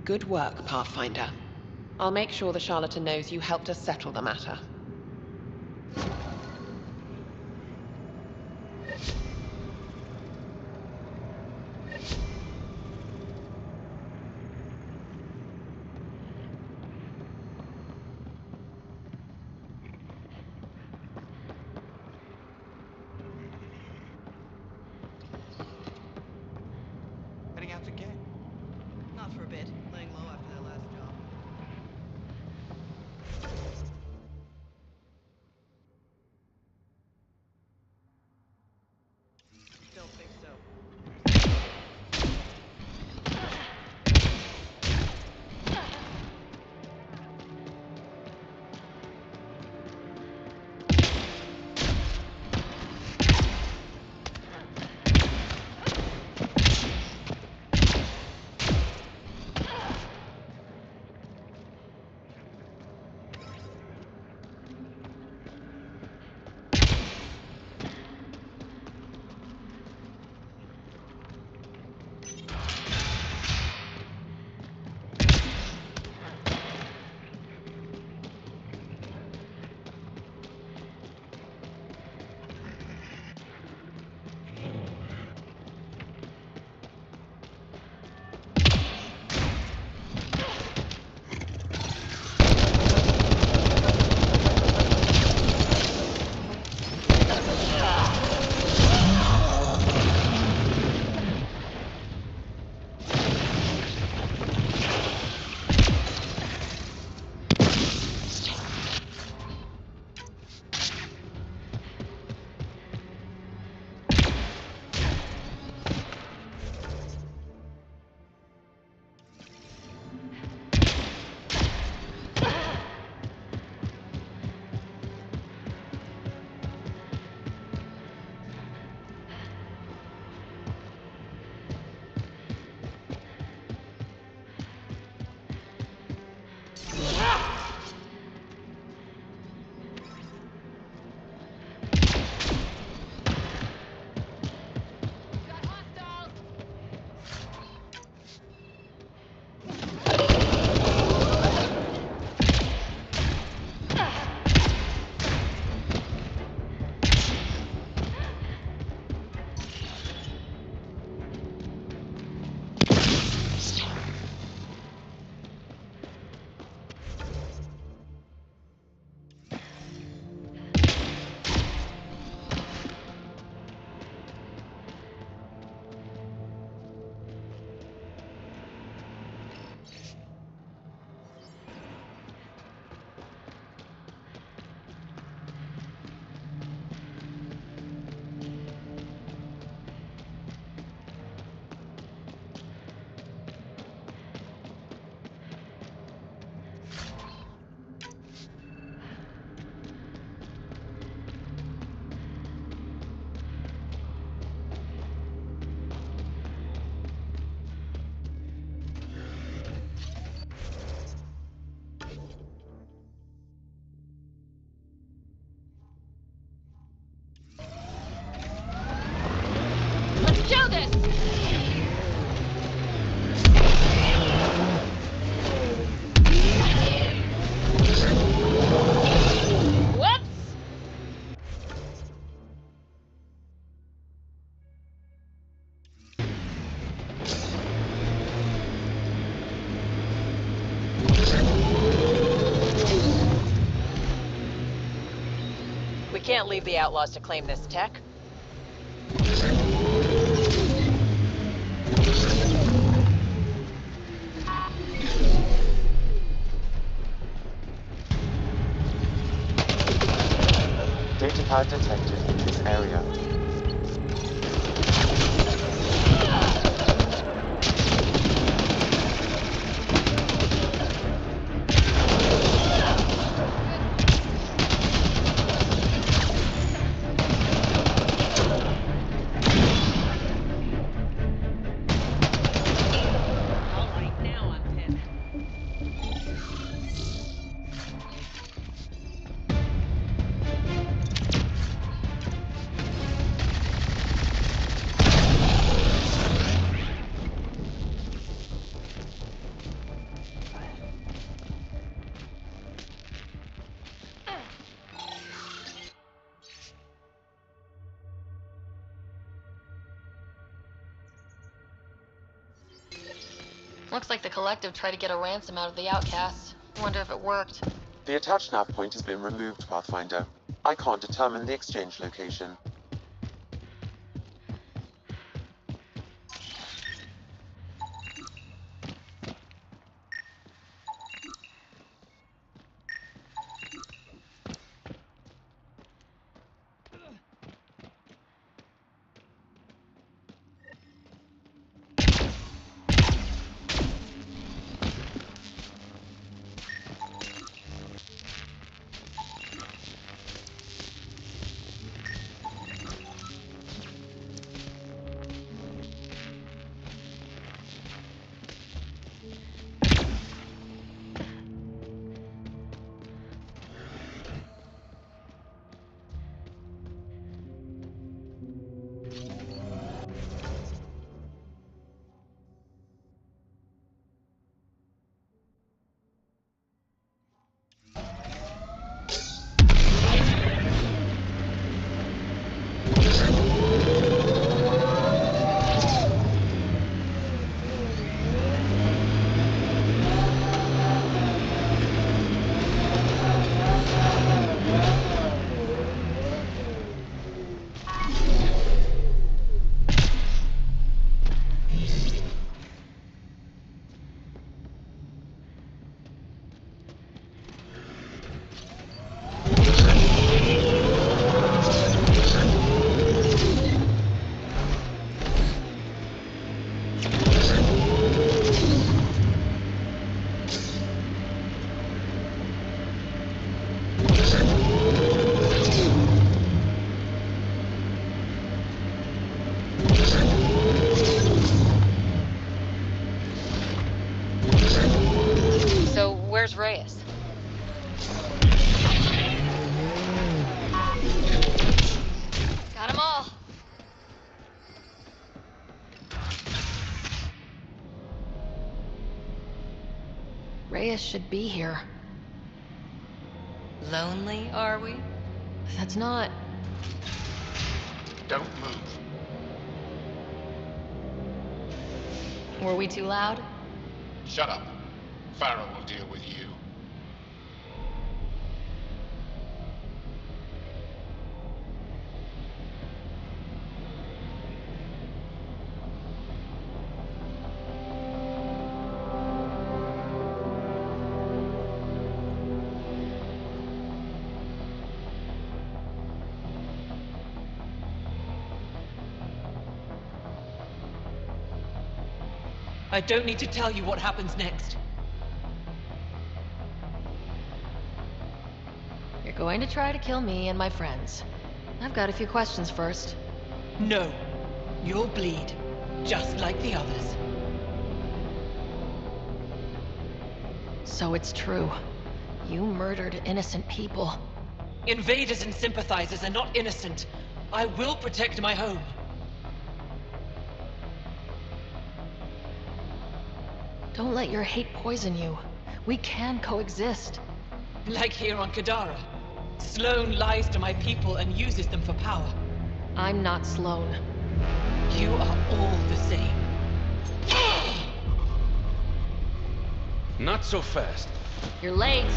Good work, Pathfinder. I'll make sure the charlatan knows you helped us settle the matter. Heading out to get? Not for a bit. Laying low after that last job. Don't think so. We can't leave the outlaws to claim this tech. Data pad detected in this area. Looks like the Collective tried to get a ransom out of the Outcasts. Wonder if it worked. The attached nav point has been removed, Pathfinder. I can't determine the exchange location. Where's Reyes? Got them all. Reyes should be here. Lonely, are we? That's not... Don't move. Were we too loud? Shut up. Farrell will deal with you. I don't need to tell you what happens next. You're going to try to kill me and my friends. I've got a few questions first. No. You'll bleed, just like the others. So it's true. You murdered innocent people. Invaders and sympathizers are not innocent. I will protect my home. Don't let your hate poison you. We can coexist. Like here on Kadara. Sloane lies to my people and uses them for power. I'm not Sloane. You are all the same. Not so fast. You're late.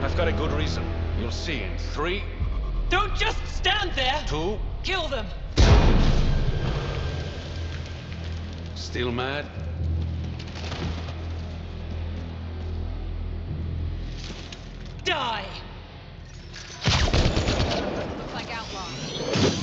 I've got a good reason. You'll see in 3, Don't just stand there! 2... Kill them! Still mad? Die! Looks like outlaws.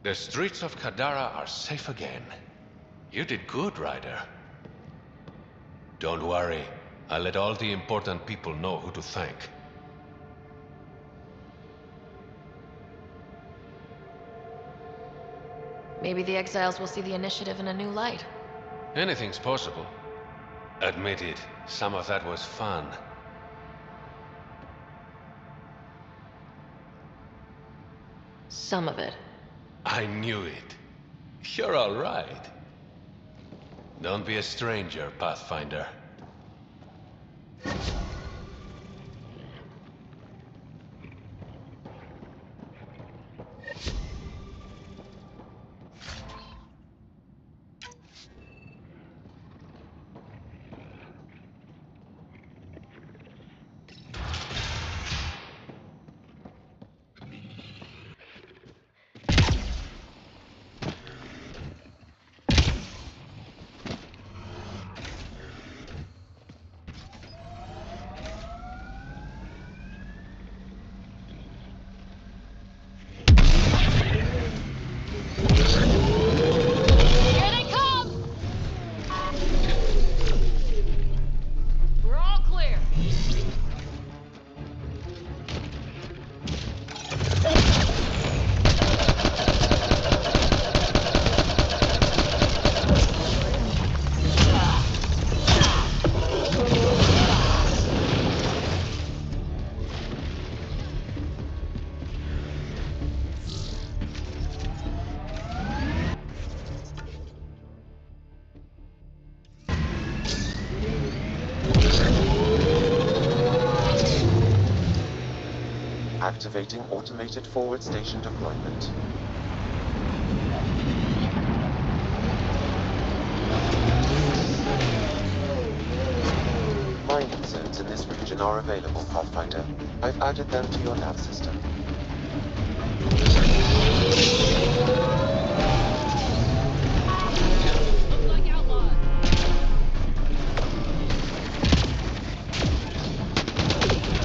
The streets of Kadara are safe again. You did good, Ryder. Don't worry. I'll let all the important people know who to thank. Maybe the exiles will see the initiative in a new light. Anything's possible. Admit it, some of that was fun. Some of it. I knew it. You're all right. Don't be a stranger, Pathfinder. Activating automated forward station deployment. Mining zones in this region are available, Pathfinder. I've added them to your nav system. Looks like outlaws.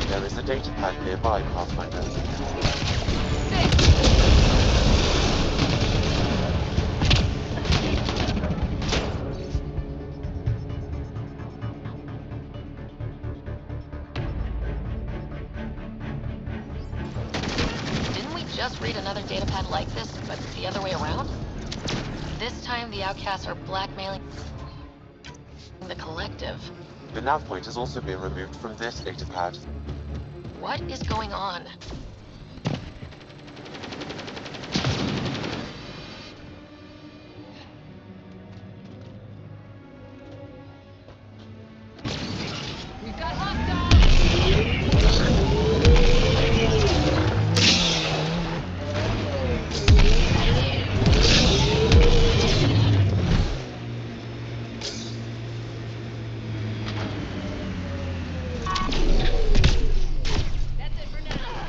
There is a data pad nearby, Pathfinder. Didn't we just read another datapad like this, but the other way around? This time the Outcasts are blackmailing the Collective. The nav point has also been removed from this datapad. What is going on? We've got hostiles! That's it for now.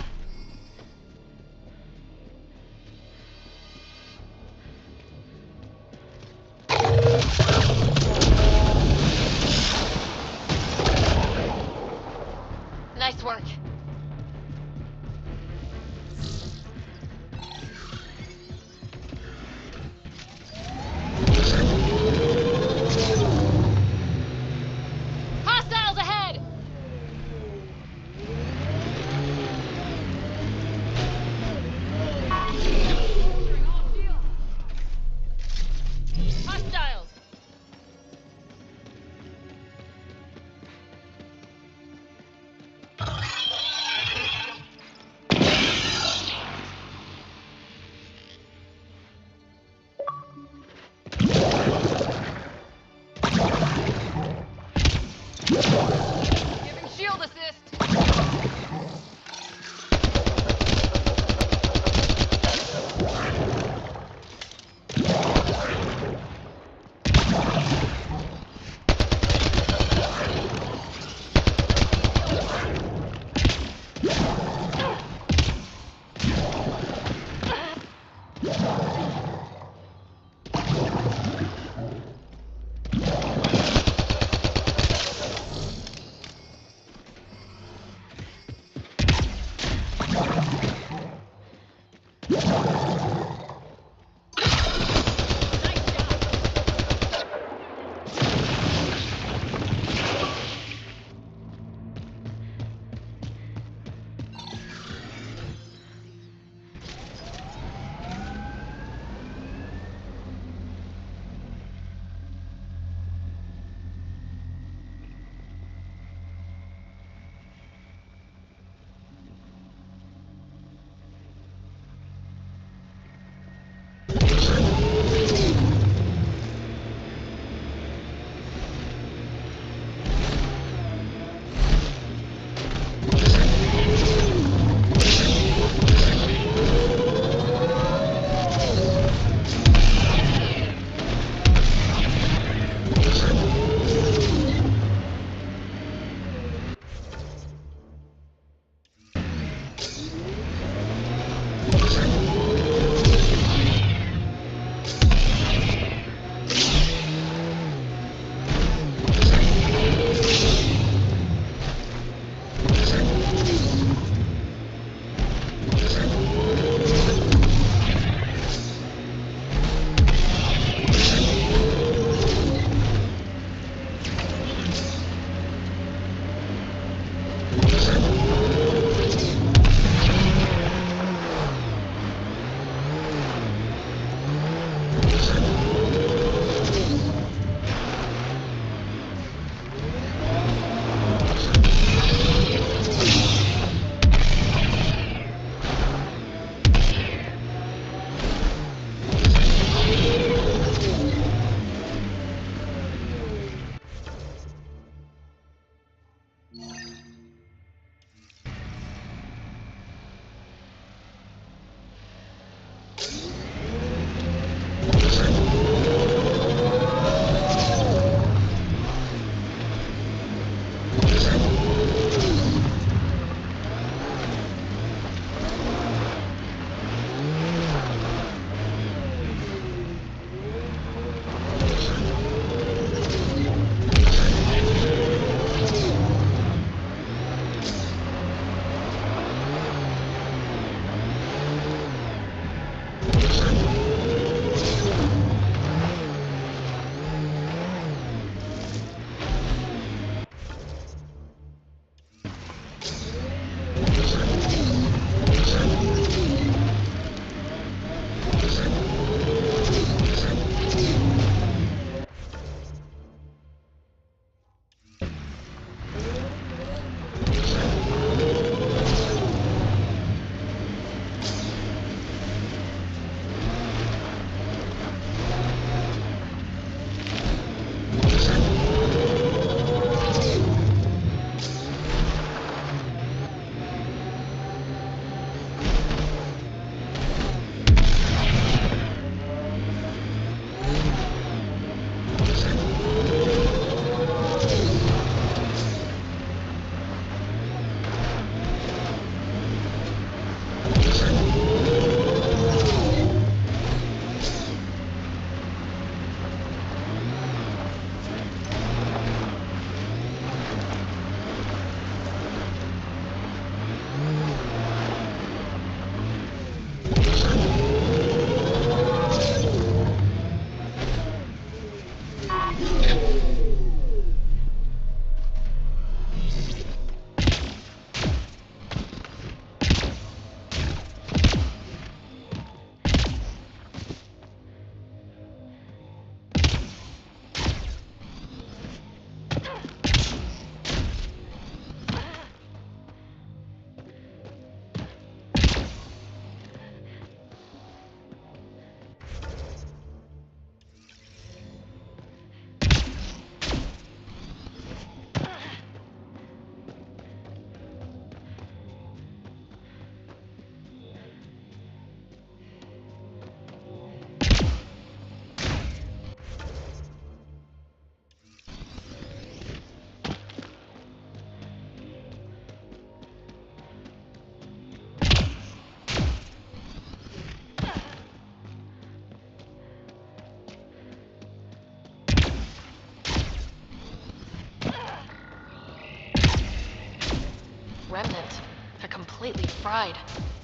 Remnant. They're completely fried.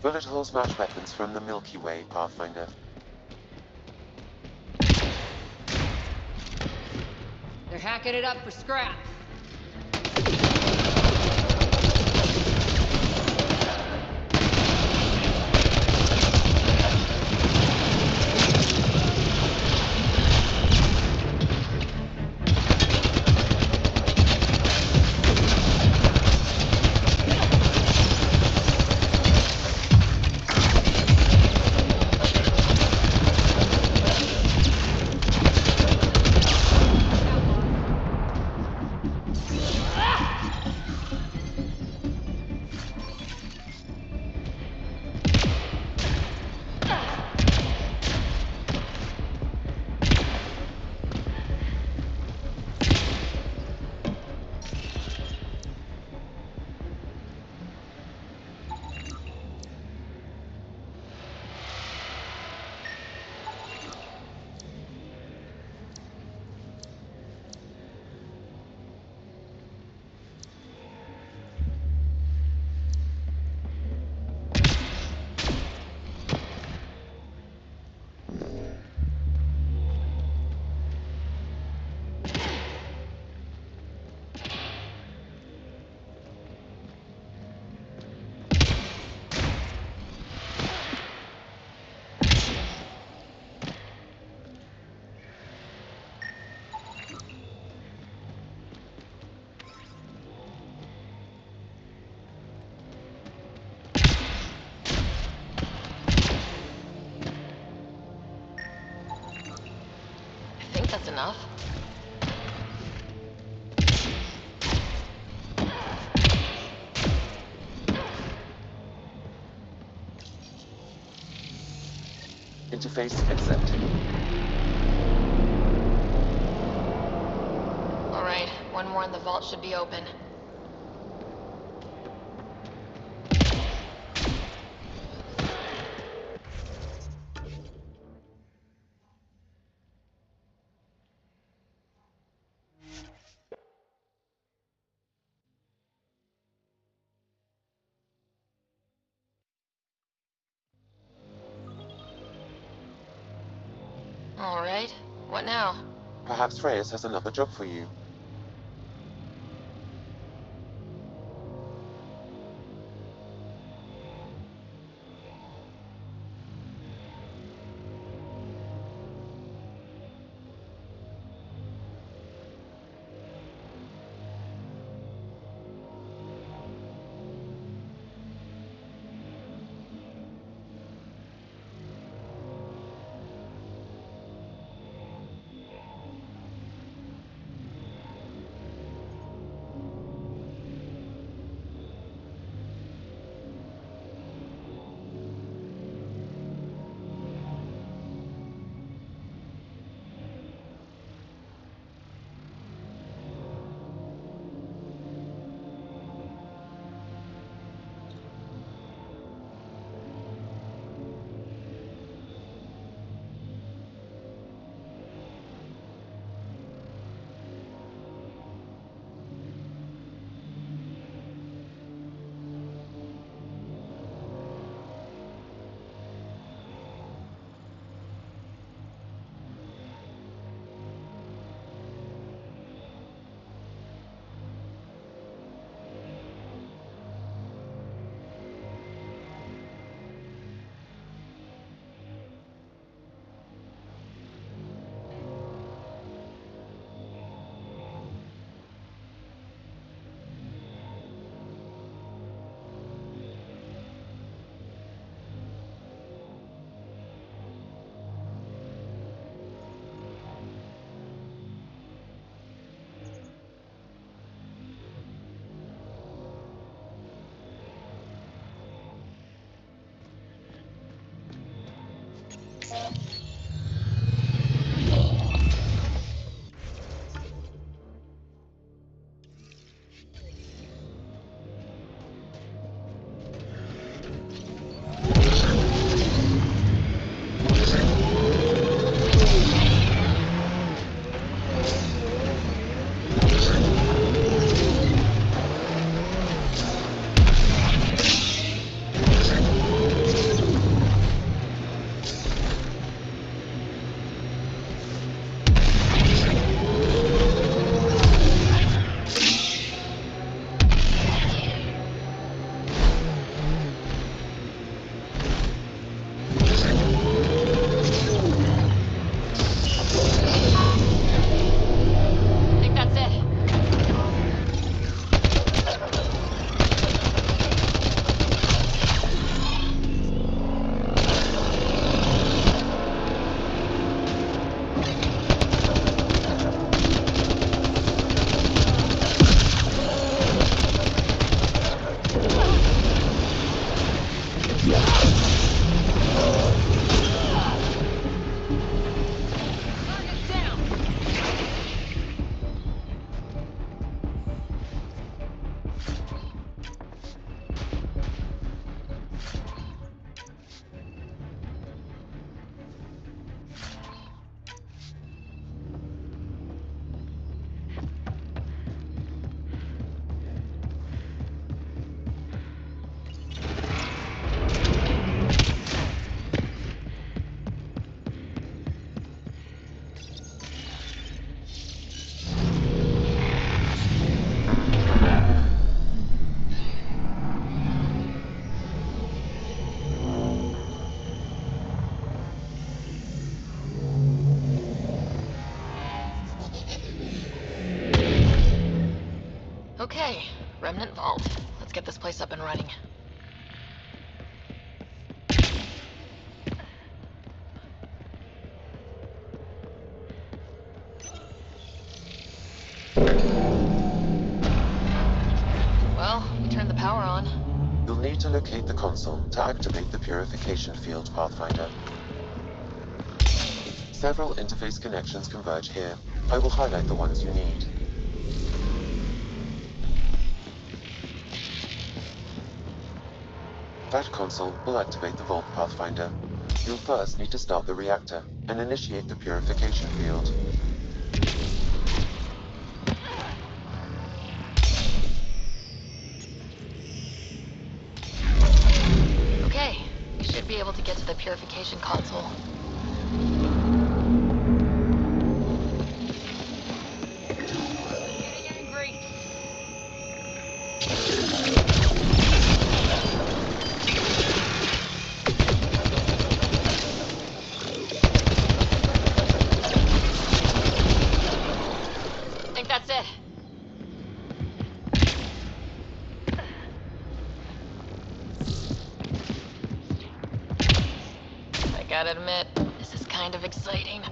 Bullet hole smash weapons from the Milky Way, Pathfinder. They're hacking it up for scrap. I think that's enough. Interface accepted. Alright, one more and the vault should be open. Alright, what now? Perhaps Reyes has another job for you. Okay, Remnant Vault. Let's get this place up and running. Well, we turned the power on. You'll need to locate the console to activate the purification field, Pathfinder. Several interface connections converge here. I will highlight the ones you need. That console will activate the vault, Pathfinder. You'll first need to start the reactor and initiate the purification field. Okay, we should be able to get to the purification console. Gotta admit, this is kind of exciting.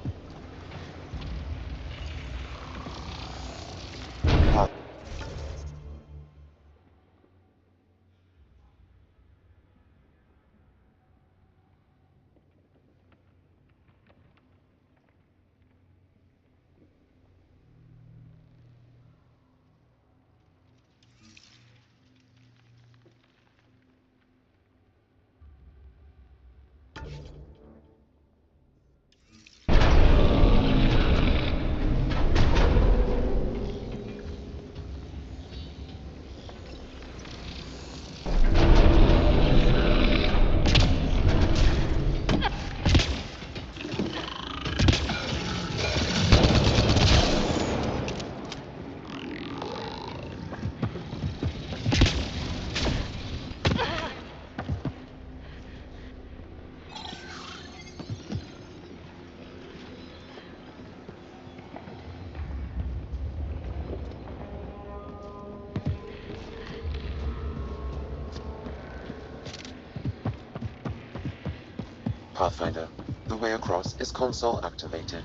Pathfinder, the way across is console activated.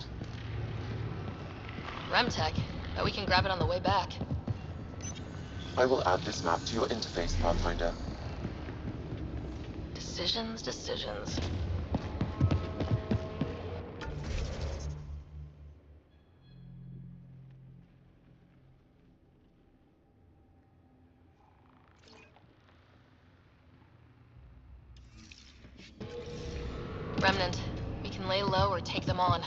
Remtech, but we can grab it on the way back. I will add this map to your interface, Pathfinder. Decisions, decisions. Remnant, we can lay low or take them on.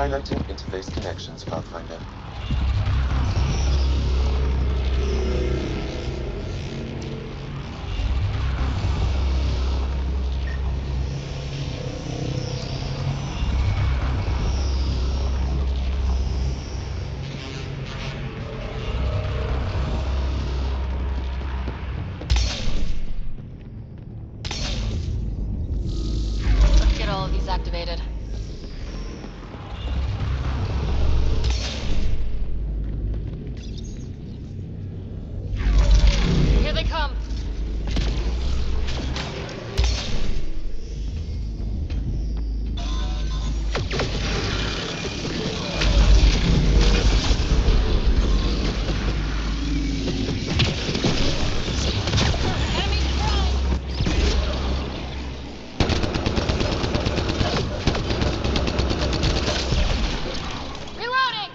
Highlighting interface connections, Pathfinder. Let's get all of these activated. Here they come. Reloading!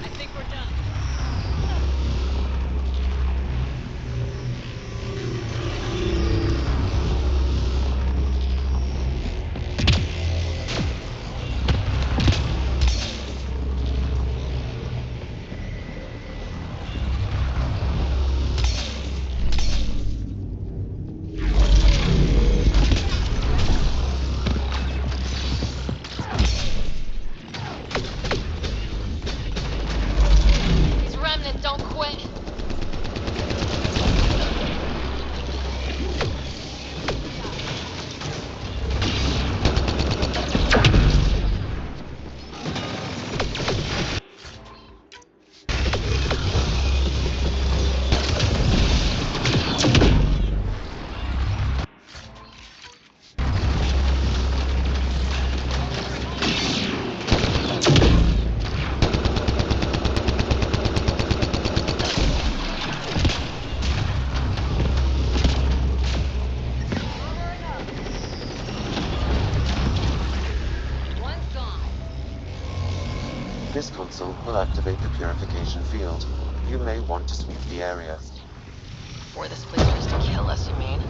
I think we're done. These Remnant don't quit. One's gone. This console will activate the purification field. You may want to sweep the area. Before this place was to kill us, you mean?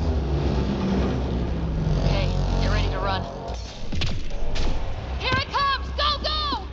Okay, get ready to run. Here it comes! Go, go!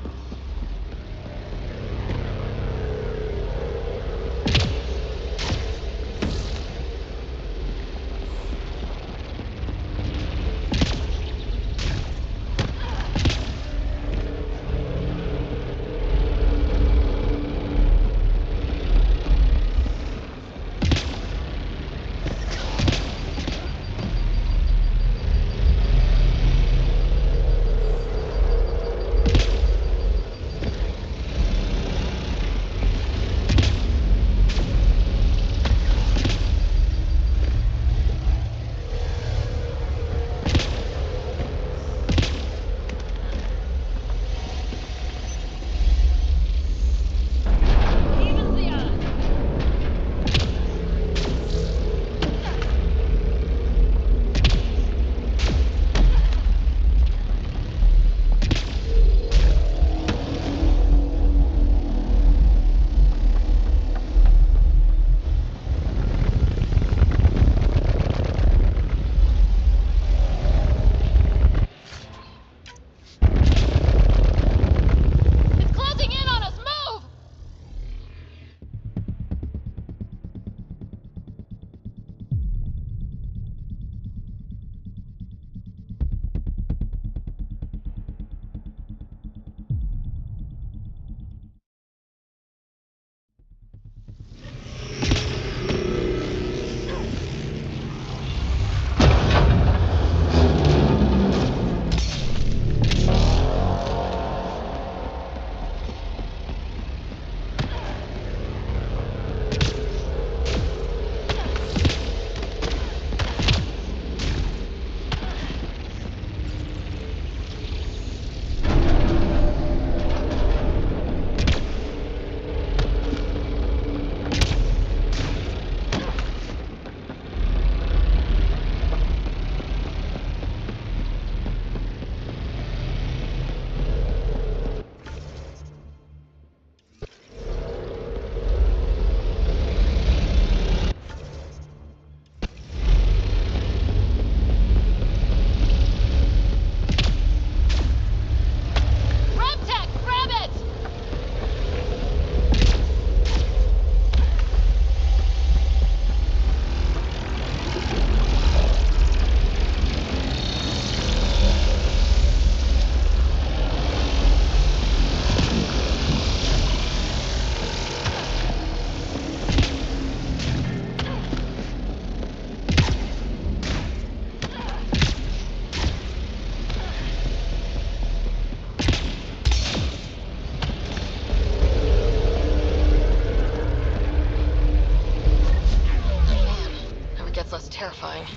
horrifying.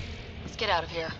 Let's get out of here.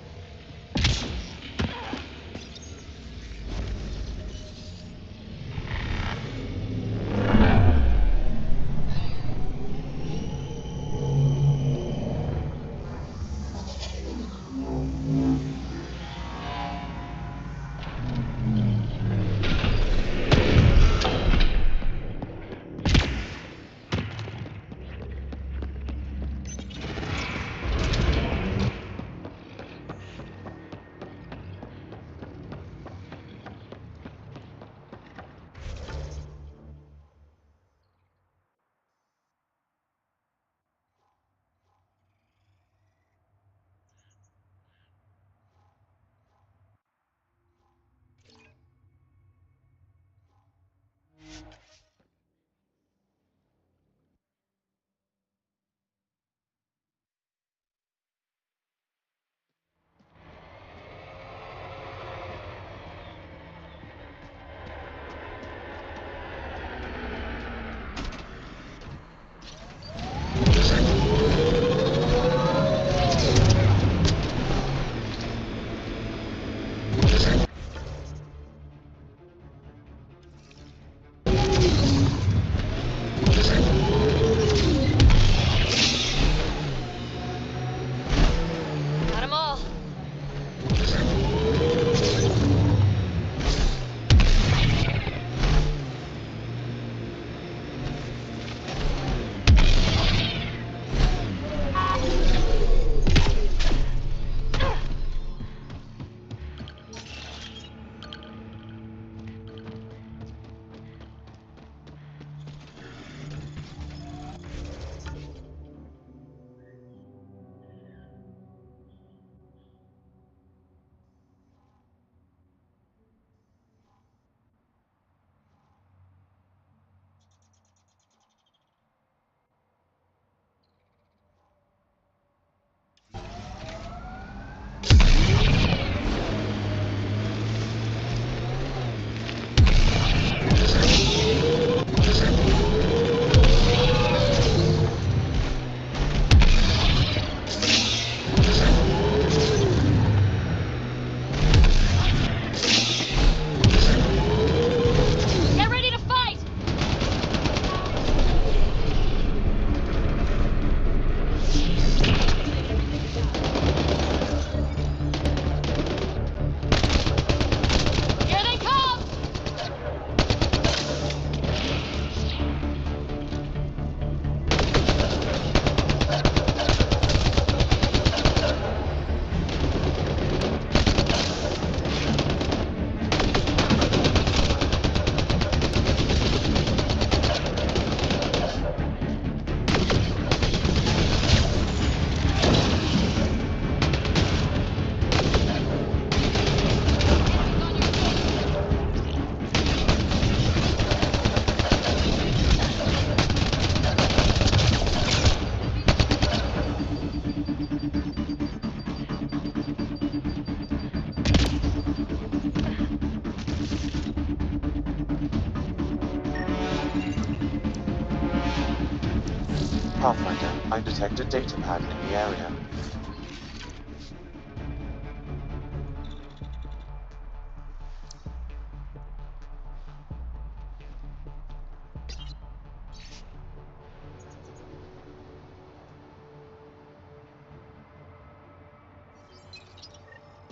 Pathfinder, I detect a data pad in the area.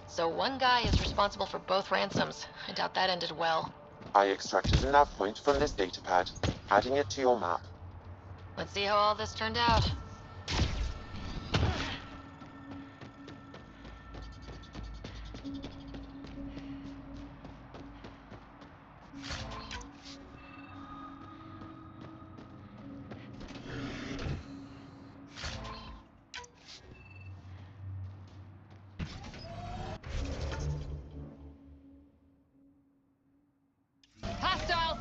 So one guy is responsible for both ransoms. I doubt that ended well. I extracted a nav point from this data pad, adding it to your map. Let's see how all this turned out. Hostiles!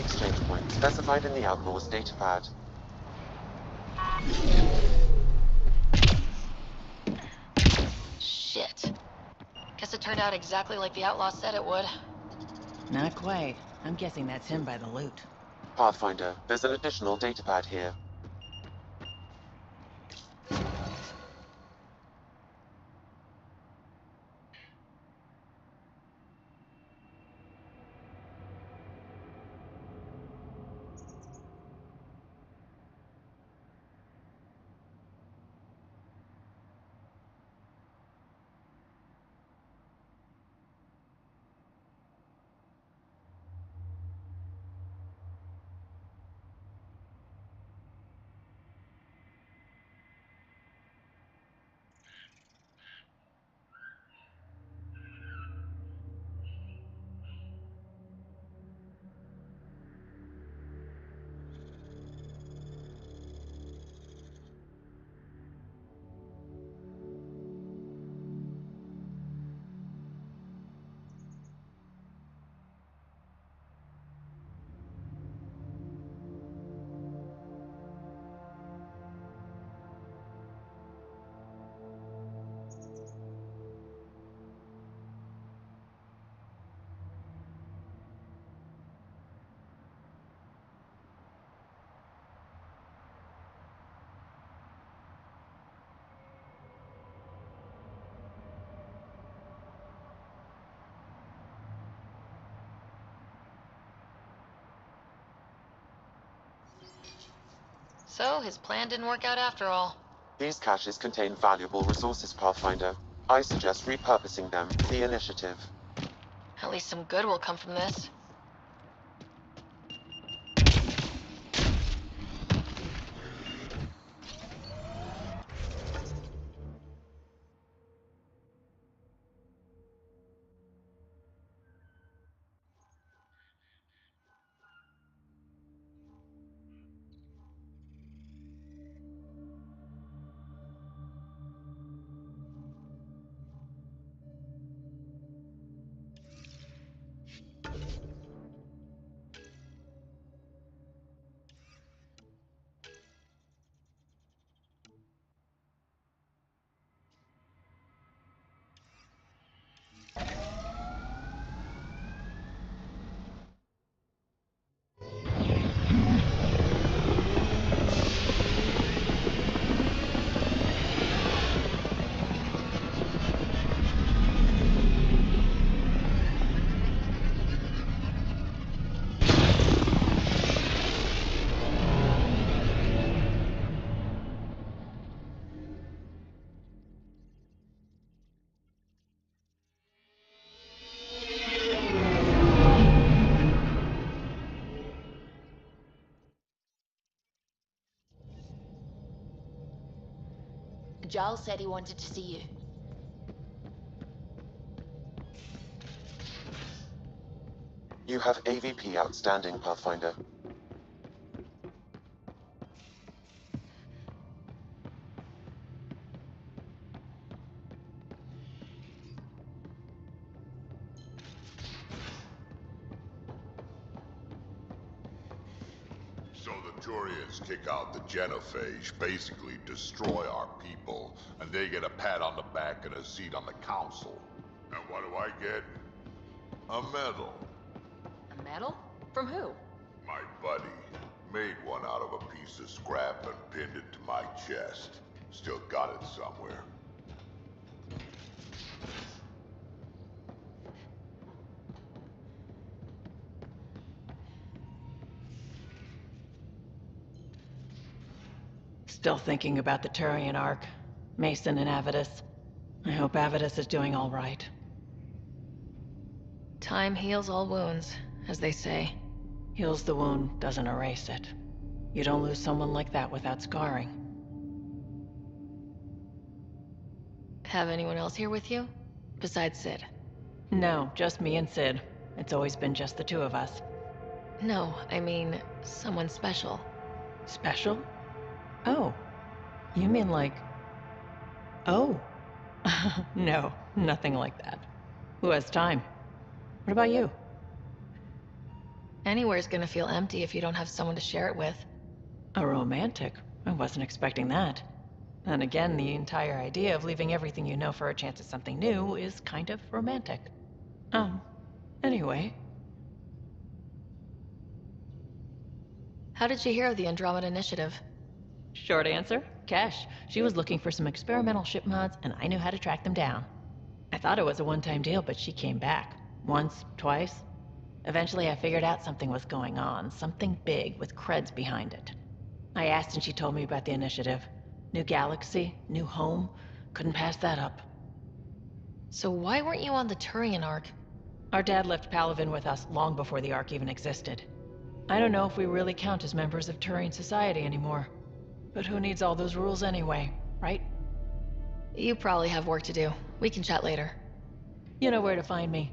exchange point specified in the Outlaw's datapad. Shit. Guess it turned out exactly like the Outlaw said it would. Not quite. I'm guessing that's him by the loot. Pathfinder, there's an additional datapad here. So, his plan didn't work out after all. These caches contain valuable resources, Pathfinder. I suggest repurposing them for the initiative. At least some good will come from this. Giles said he wanted to see you. You have AVP outstanding, Pathfinder. So the Turians kick out the Genophage, basically destroy our people, and they get a pat on the back and a seat on the council. And what do I get? A medal. A medal? From who? My buddy made one out of a piece of scrap and pinned it to my chest. Still got it somewhere. Still thinking about the Turian Ark. Mason and Avidus. I hope Avidus is doing all right. Time heals all wounds, as they say. Heals the wound, doesn't erase it. You don't lose someone like that without scarring. Have anyone else here with you? Besides Sid? No, just me and Sid. It's always been just the two of us. No, I mean, someone special. Special? Oh. You mean like... Oh. No, nothing like that. Who has time? What about you? Anywhere's gonna feel empty if you don't have someone to share it with. A romantic? I wasn't expecting that. And again, the entire idea of leaving everything you know for a chance at something new is kind of romantic. Anyway. How did you hear of the Andromeda Initiative? Short answer, Kesh. She was looking for some experimental ship mods, and I knew how to track them down. I thought it was a one-time deal, but she came back. Once, twice. Eventually, I figured out something was going on, something big with creds behind it. I asked and she told me about the initiative. New galaxy, new home. Couldn't pass that up. So why weren't you on the Turian Ark? Our dad left Palaven with us long before the Ark even existed. I don't know if we really count as members of Turian society anymore. But who needs all those rules anyway, right? You probably have work to do. We can chat later. You know where to find me.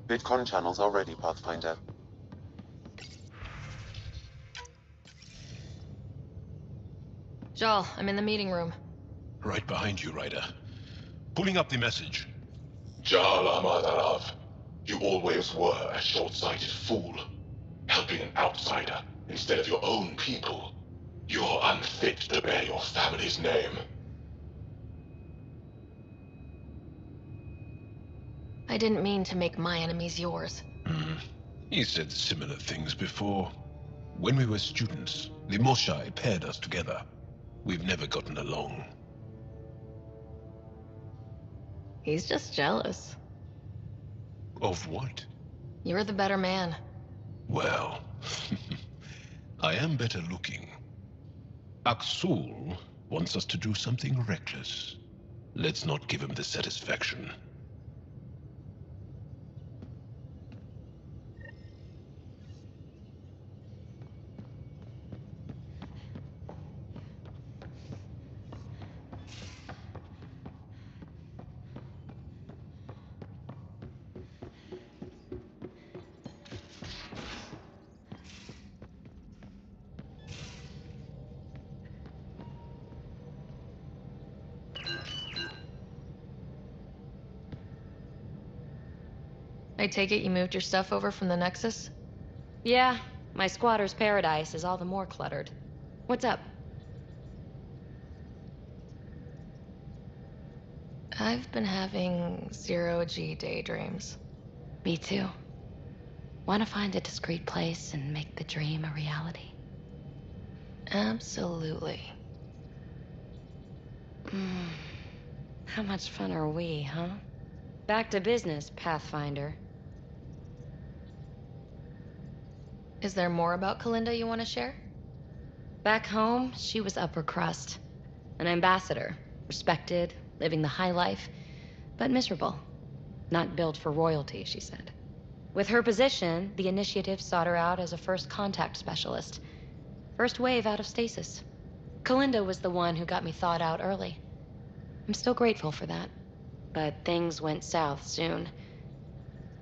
Bitcon channels are ready, Pathfinder. Jal, I'm in the meeting room. Right behind you, Ryder. Pulling up the message. Jal Amadarav, you always were a short-sighted fool. Helping an outsider instead of your own people. You're unfit to bear your family's name. I didn't mean to make my enemies yours. He said similar things before. When we were students, the Moshai paired us together. We've never gotten along. He's just jealous. Of what? You're the better man. Well, I am better looking. Aksul wants us to do something reckless. Let's not give him the satisfaction. I take it you moved your stuff over from the Nexus? Yeah, my squatter's paradise is all the more cluttered. What's up? I've been having zero-G daydreams. Me too. Want to find a discreet place and make the dream a reality? Absolutely. How much fun are we, huh? Back to business, Pathfinder. Is there more about Kalinda you want to share? Back home, she was upper crust. An ambassador. Respected, living the high life, but miserable. Not built for royalty, she said. With her position, the initiative sought her out as a first contact specialist. First wave out of stasis. Kalinda was the one who got me thawed out early. I'm still grateful for that. But things went south soon.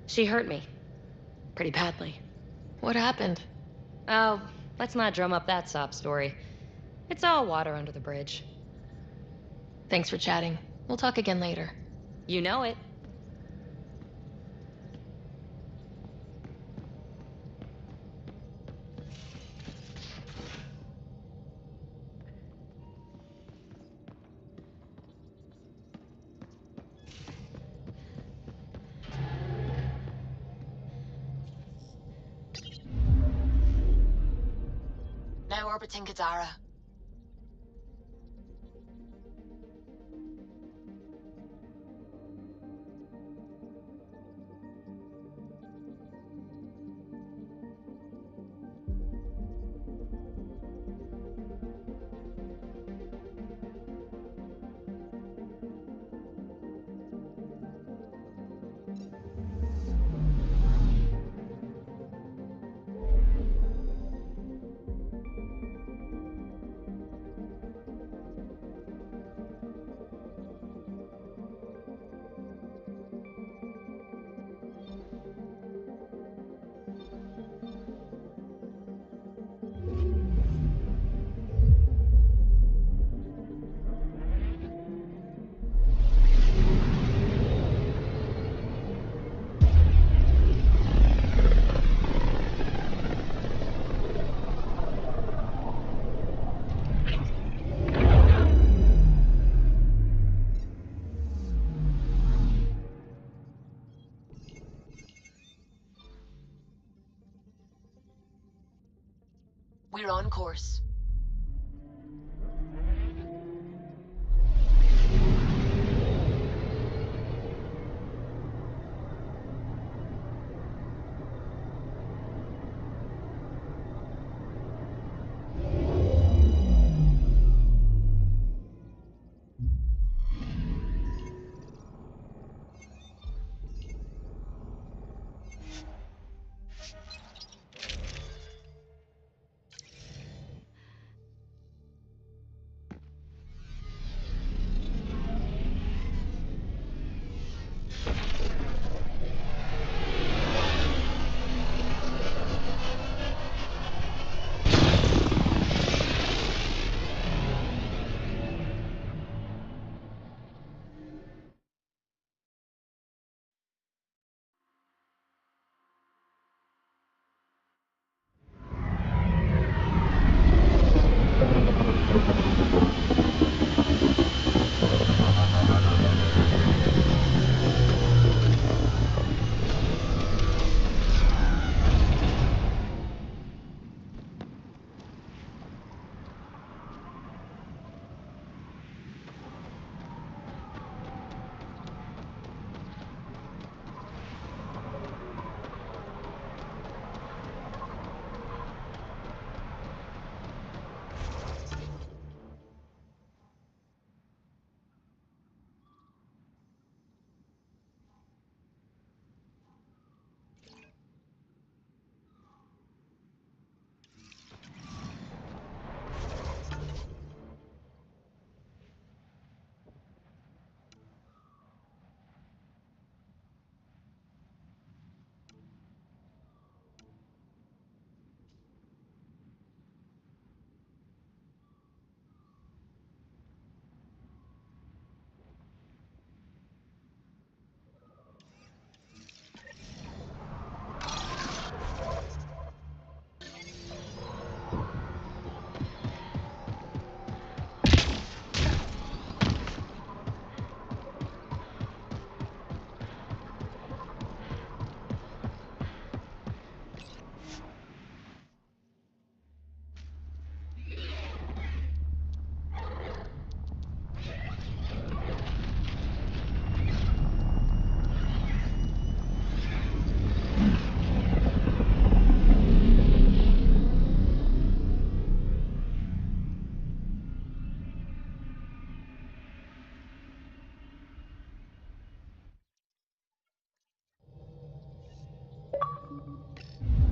She hurt me. Pretty badly. What happened? Oh, let's not drum up that sob story. It's all water under the bridge. Thanks for chatting. We'll talk again later. You know it. Now orbiting Kadara. We're on course.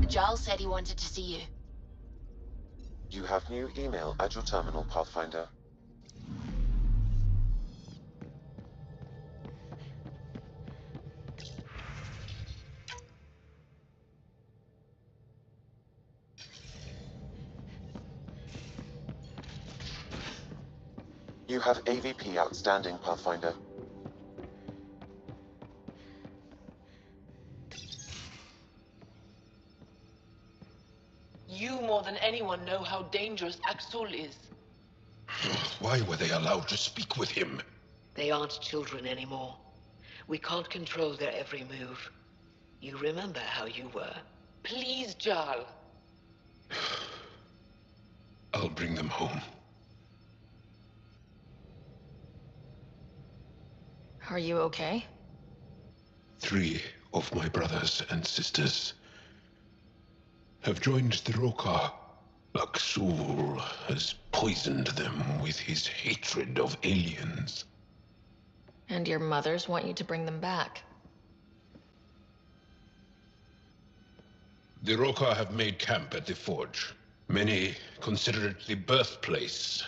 Giles said he wanted to see you. You have new email at your terminal, Pathfinder. You have AVP outstanding, Pathfinder. You more than anyone know how dangerous Axul is. Why were they allowed to speak with him? They aren't children anymore. We can't control their every move. You remember how you were. Please, Jarl. I'll bring them home. Are you okay? 3 of my brothers and sisters have joined the Rokar. Axul has poisoned them with his hatred of aliens. And your mothers want you to bring them back. The Rokar have made camp at the Forge. Many consider it the birthplace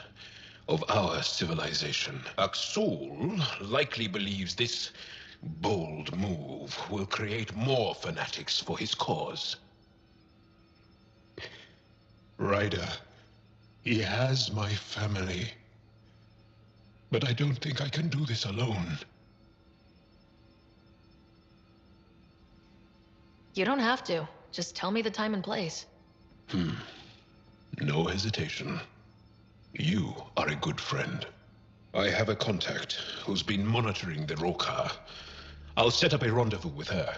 of our civilization. Axul likely believes this bold move will create more fanatics for his cause. Ryder, he has my family. But I don't think I can do this alone. You don't have to. Just tell me the time and place. No hesitation. You are a good friend. I have a contact who's been monitoring the Rokar. I'll set up a rendezvous with her.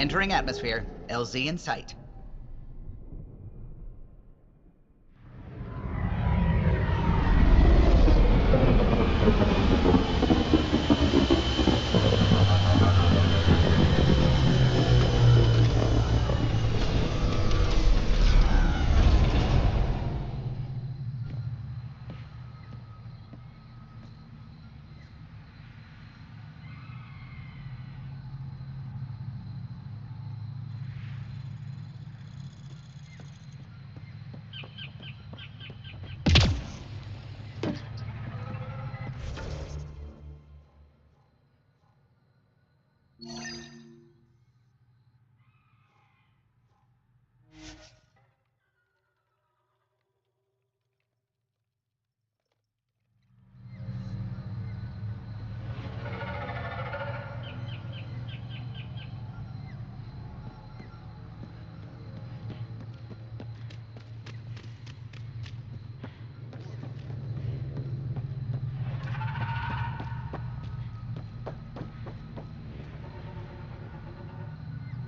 Entering atmosphere. LZ in sight.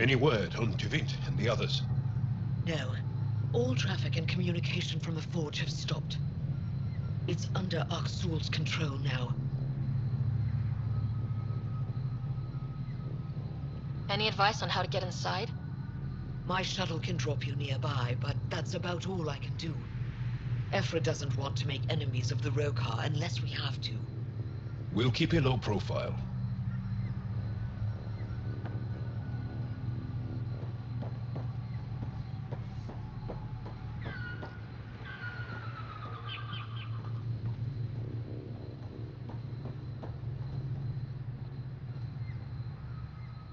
Any word on Tuvint and the others? No. All traffic and communication from the forge have stopped. It's under Aksul's control now. Any advice on how to get inside? My shuttle can drop you nearby, but that's about all I can do. Ephra doesn't want to make enemies of the Rokar unless we have to. We'll keep a low profile.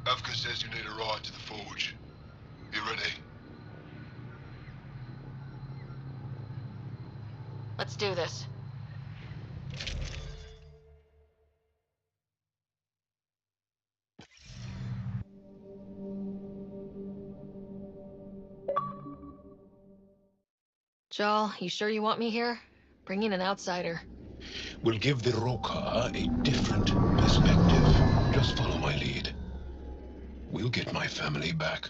Avka says you need a ride to the forge. You ready? Let's do this. Jal, you sure you want me here? Bring in an outsider. We'll give the Rokar a different perspective. Just follow my lead. We'll get my family back.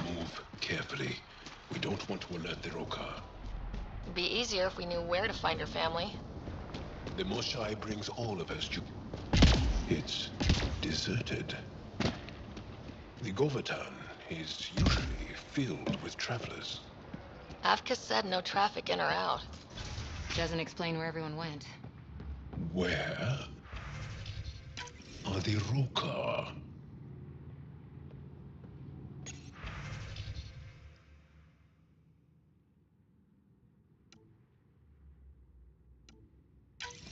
Move carefully. We don't want to alert the Rokar. It'd be easier if we knew where to find your family. The Moshai brings all of us to... It's deserted. The Govatan is usually filled with travelers. Avka said no traffic in or out. Doesn't explain where everyone went. Where are the Rokar?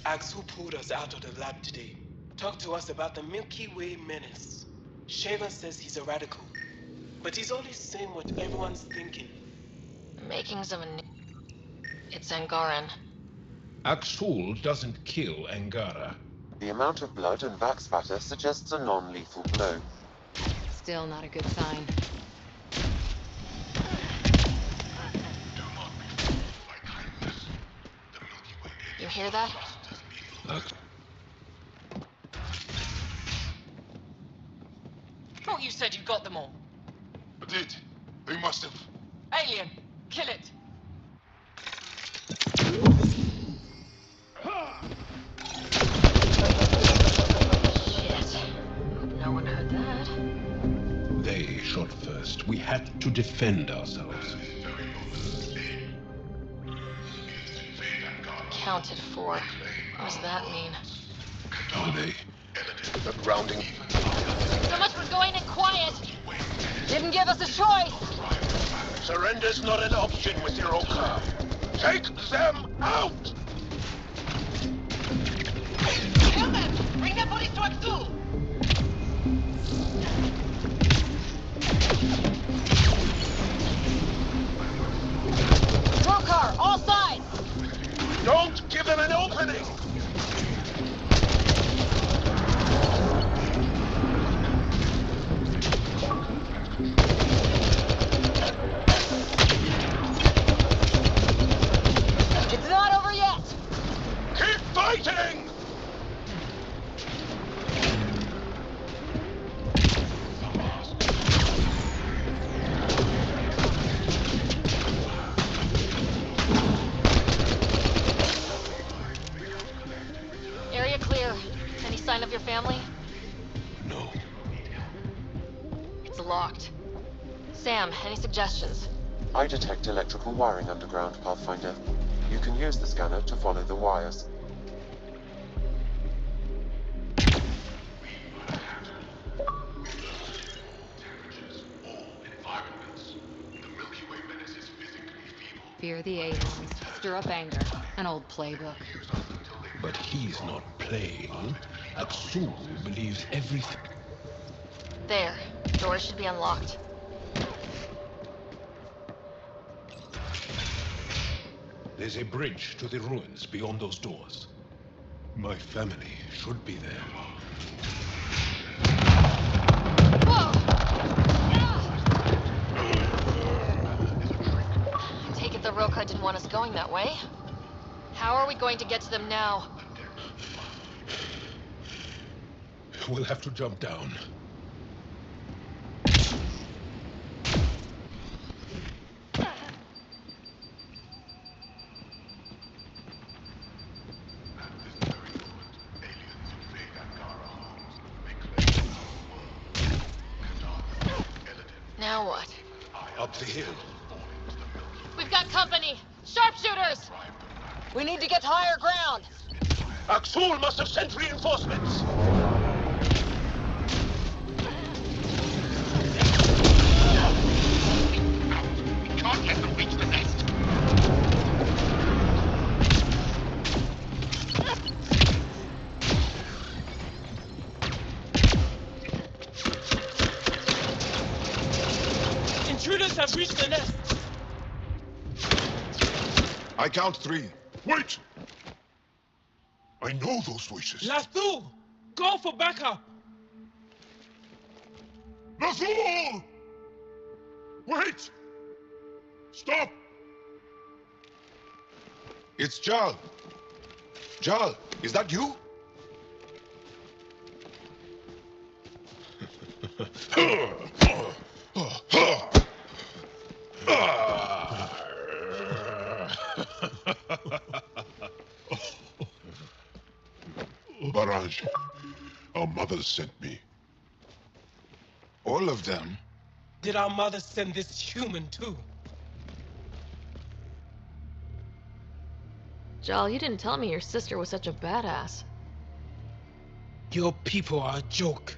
Axel pulled us out of the lab today. Talked to us about the Milky Way menace. Sheva says he's a radical, but he's only saying what everyone's thinking. The makings of a new... It's Angaran. Axel doesn't kill Angara. The amount of blood and back spatter suggests a non-lethal blow. Still not a good sign. You hear that? Thought you said you got them all. I did. They must have. Alien, kill it. Shit. Hope no one heard that. They shot first. We had to defend ourselves. Counted 4. What does that mean? Are they? The grounding. So much for going in quiet! Didn't give us a choice! Surrender's not an option with your Rokar. Take them out! Kill them! Bring their bodies to Aksul! Rokar, all sides! Don't give them an opening! Any sign of your family? No. It's locked. Sam, any suggestions? I detect electrical wiring underground, Pathfinder. You can use the scanner to follow the wires. Fear the aliens, stir up anger. An old playbook. But he's not playing. Aksul believes everything. There. Doors should be unlocked. There's a bridge to the ruins beyond those doors. My family should be there. Take it the Roka didn't want us going that way. How are we going to get to them now? We'll have to jump down. Now what? Up the hill. We've got company! Sharpshooters! We need to get to higher ground! Aksul must have sent reinforcements! We can't let them reach the nest! Intruders have reached the nest! I count 3. Wait! I know those voices. Lathul! Go for backup! Lathul! Wait! Stop! It's Jal. Jal, is that you? Barrage, our mothers sent me. All of them? Did our mother send this human too? Jal, you didn't tell me your sister was such a badass. Your people are a joke.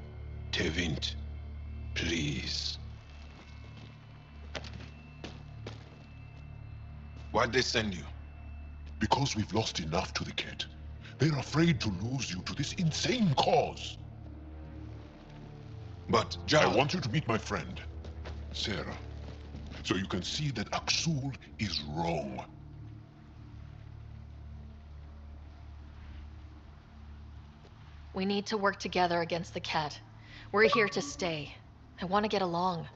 Tevint, please. Why'd they send you? Because we've lost enough to the kid. They're afraid to lose you to this insane cause. But, Jal, I want you to meet my friend, Sarah, so you can see that Aksul is wrong. We need to work together against the cat. We're here to stay. I want to get along.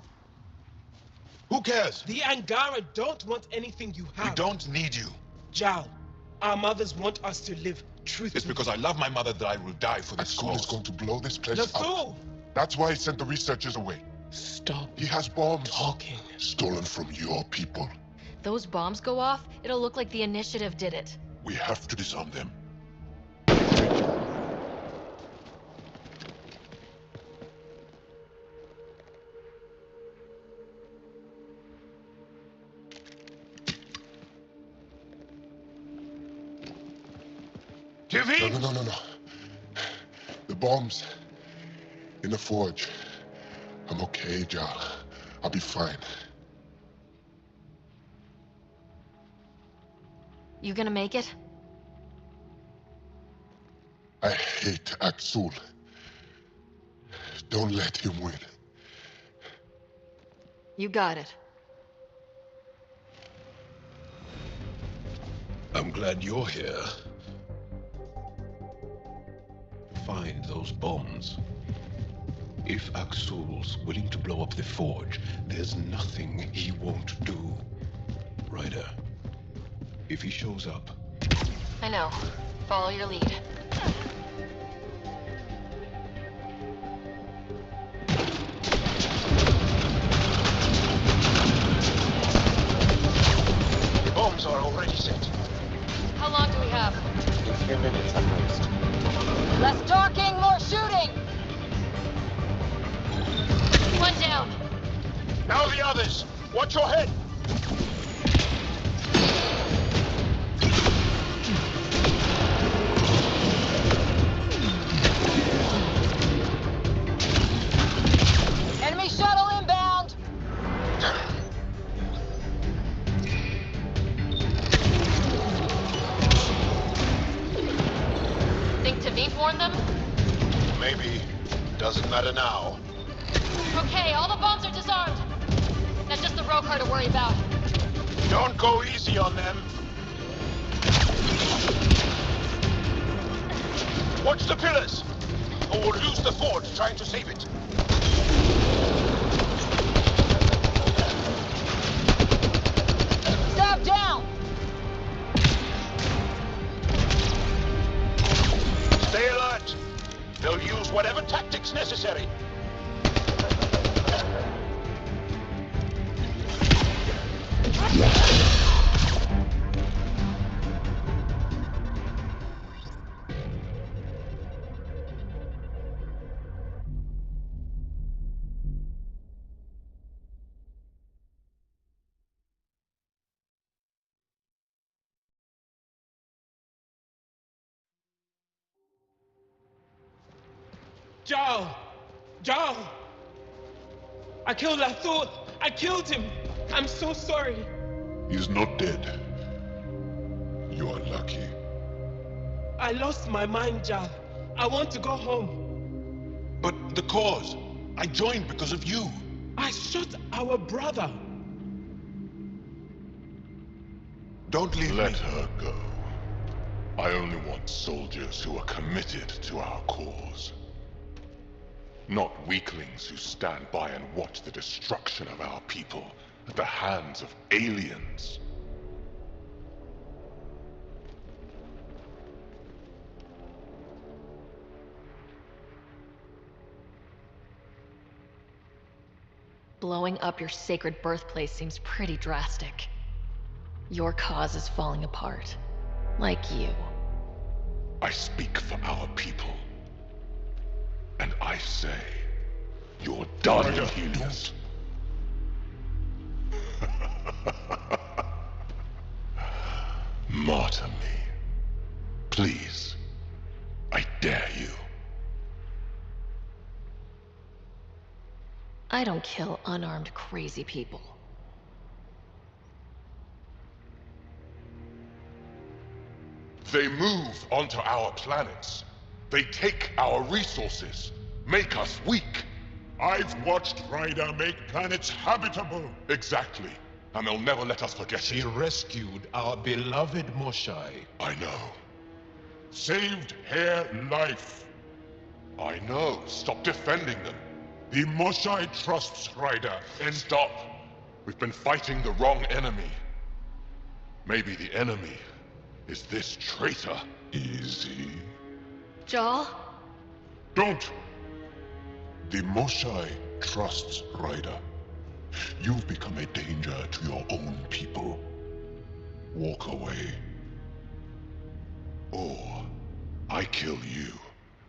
Who cares? The Angara don't want anything you have. We don't need you. Jal, our mothers want us to live truthfully. It's because I love my mother that I will die for this cause. Is going to blow this place Lathul! up. That's why he sent the researchers away. Stop. He has bombs. Talking. Stolen from your people. Those bombs go off, it'll look like the initiative did it. We have to disarm them. No. The bombs in the forge. I'm okay, Jal. I'll be fine. You gonna make it? I hate Aksul. Don't let him win. You got it. I'm glad you're here. Find those bombs. If Aksul's willing to blow up the forge, there's nothing he won't do. Ryder, if he shows up... I know. Follow your lead. The bombs are already set. How long do we have? A few minutes at most. Less talking, the others! Watch your head! Enemy shuttle inbound! Think Tavit warned them? Maybe. Doesn't matter now. Okay, all the bombs are disarmed. That's just the Rokar to worry about. Don't go easy on them. Watch the pillars, or we'll lose the forge trying to save it. Stab down! Stay alert. They'll use whatever tactics necessary. Jal! Jal! I killed Lathor! I killed him! I'm so sorry! He's not dead. You are lucky. I lost my mind, Jal. I want to go home. But the cause? I joined because of you. I shot our brother. Don't leave Let me. her go. I only want soldiers who are committed to our cause. Not weaklings who stand by and watch the destruction of our people at the hands of aliens. Blowing up your sacred birthplace seems pretty drastic. Your cause is falling apart. Like you. I speak for our people. And I say, you're done, Helios. Martyr me. Please. I dare you. I don't kill unarmed crazy people. They move onto our planets. They take our resources, make us weak. I've watched Ryder make planets habitable. Exactly. And they'll never let us forget She it. rescued our beloved Moshai. I know. Saved her life. I know. Stop defending them. The Moshai trusts Ryder, and Stop. We've been fighting the wrong enemy. Maybe the enemy is this traitor. Easy. Jal? Don't! The Moshai trusts Ryder. You've become a danger to your own people. Walk away. Or I kill you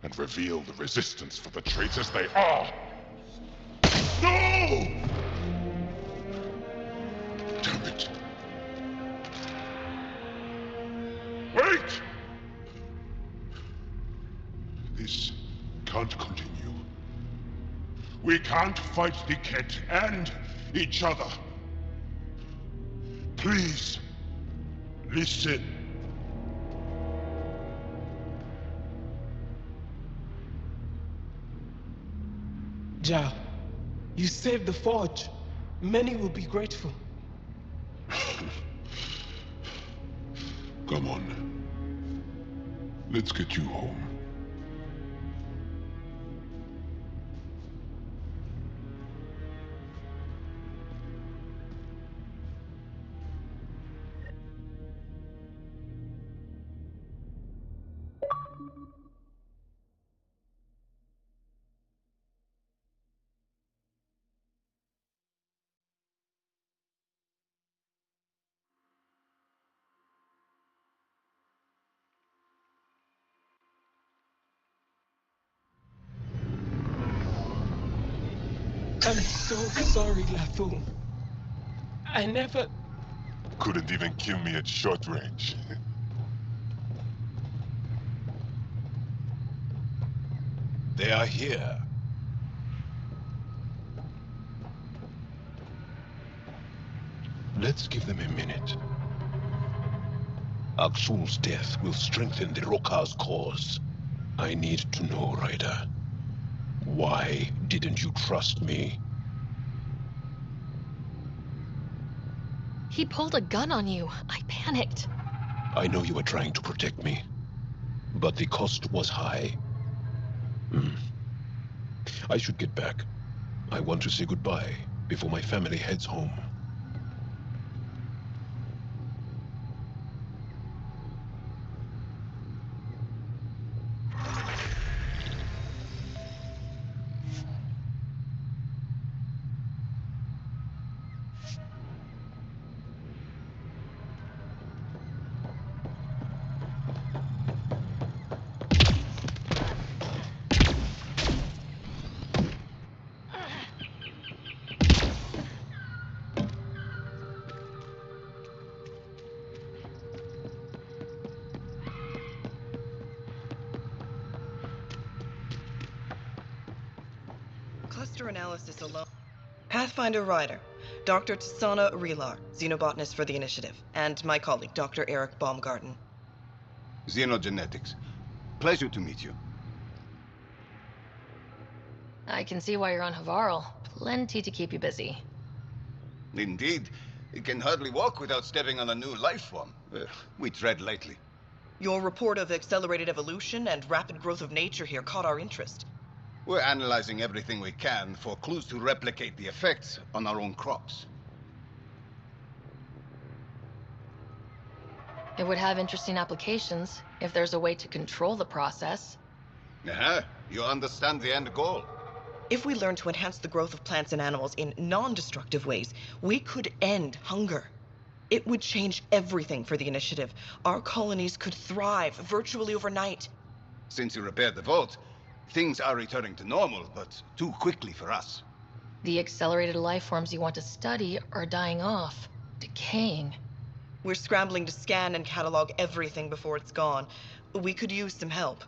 and reveal the resistance for the traitors they are. No! Damn it. Wait! This can't continue. We can't fight the Ket and each other. Please, listen. Jal, you saved the forge. Many will be grateful. Come on. Let's get you home. I'm so sorry, LaFou. I never... Couldn't even kill me at short range. They are here. Let's give them a minute. Aksul's death will strengthen the Rokar's cause. I need to know, Ryder. Why didn't you trust me? He pulled a gun on you. I panicked. I know you were trying to protect me, but the cost was high. I should get back. I want to say goodbye before my family heads home. Cluster analysis alone. Pathfinder Ryder, Dr. Tsana Relar, xenobotanist for the Initiative, and my colleague, Dr. Eric Baumgarten. Xenogenetics. Pleasure to meet you. I can see why you're on Havarl. Plenty to keep you busy. Indeed. It can hardly walk without stepping on a new life form. We tread lightly. Your report of accelerated evolution and rapid growth of nature here caught our interest. We're analyzing everything we can for clues to replicate the effects on our own crops. It would have interesting applications if there's a way to control the process. You understand the end goal. If we learn to enhance the growth of plants and animals in non-destructive ways, we could end hunger. It would change everything for the Initiative. Our colonies could thrive virtually overnight. Since you repaired the vault, things are returning to normal, but too quickly for us. The accelerated life forms you want to study are dying off, decaying. We're scrambling to scan and catalog everything before it's gone. We could use some help.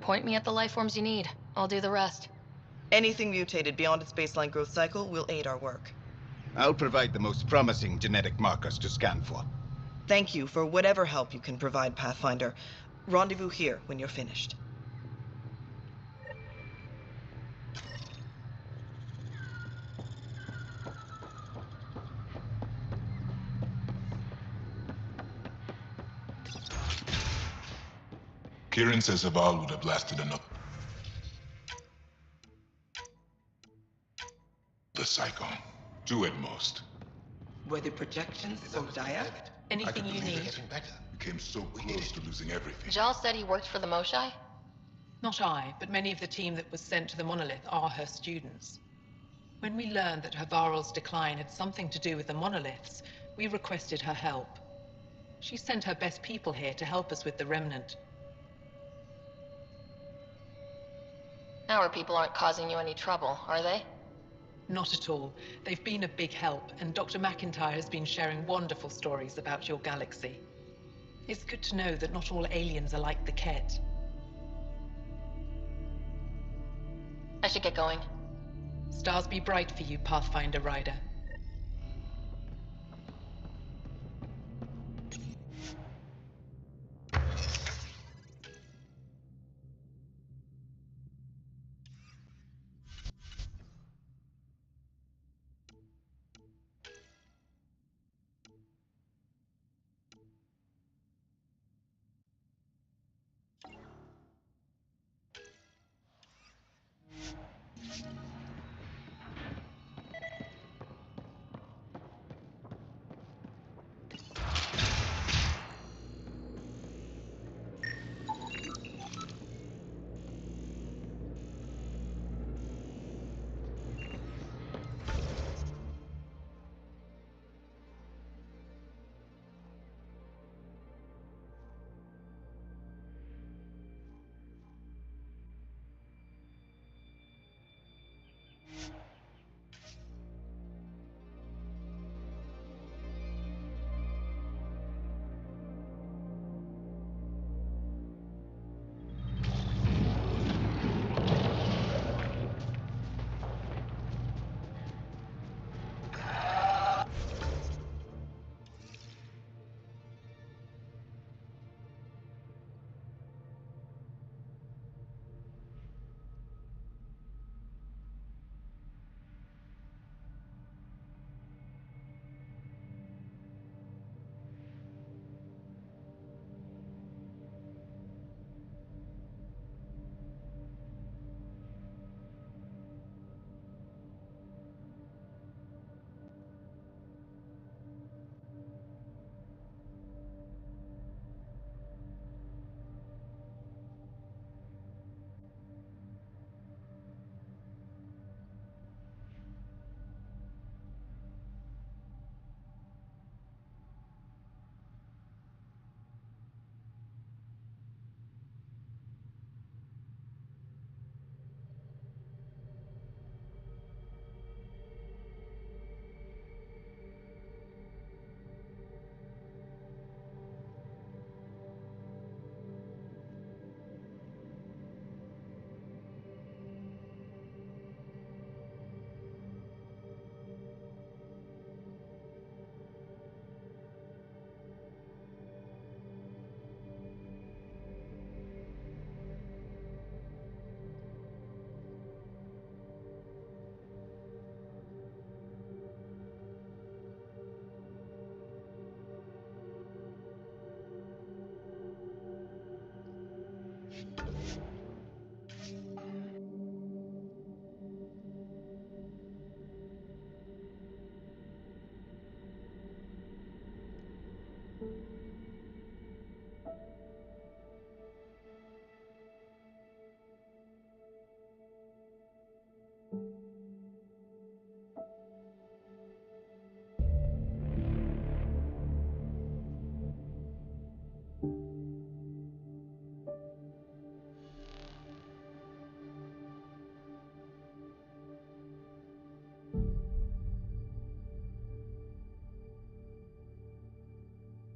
Point me at the life forms you need. I'll do the rest. Anything mutated beyond its baseline growth cycle will aid our work. I'll provide the most promising genetic markers to scan for. Thank you for whatever help you can provide, Pathfinder. Rendezvous here when you're finished. Kieran says Havarl would have lasted another cycle. 2 at most. Were the projections so dire? Anything you need? We came so close to losing everything. Jal said he worked for the Moshai? Not I, but many of the team that was sent to the Monolith are her students. When we learned that Havarl's decline had something to do with the Monoliths, we requested her help. She sent her best people here to help us with the Remnant. Our people aren't causing you any trouble, are they? Not at all. They've been a big help, and Dr. McIntyre has been sharing wonderful stories about your galaxy. It's good to know that not all aliens are like the Ket. I should get going. Stars be bright for you, Pathfinder Ryder.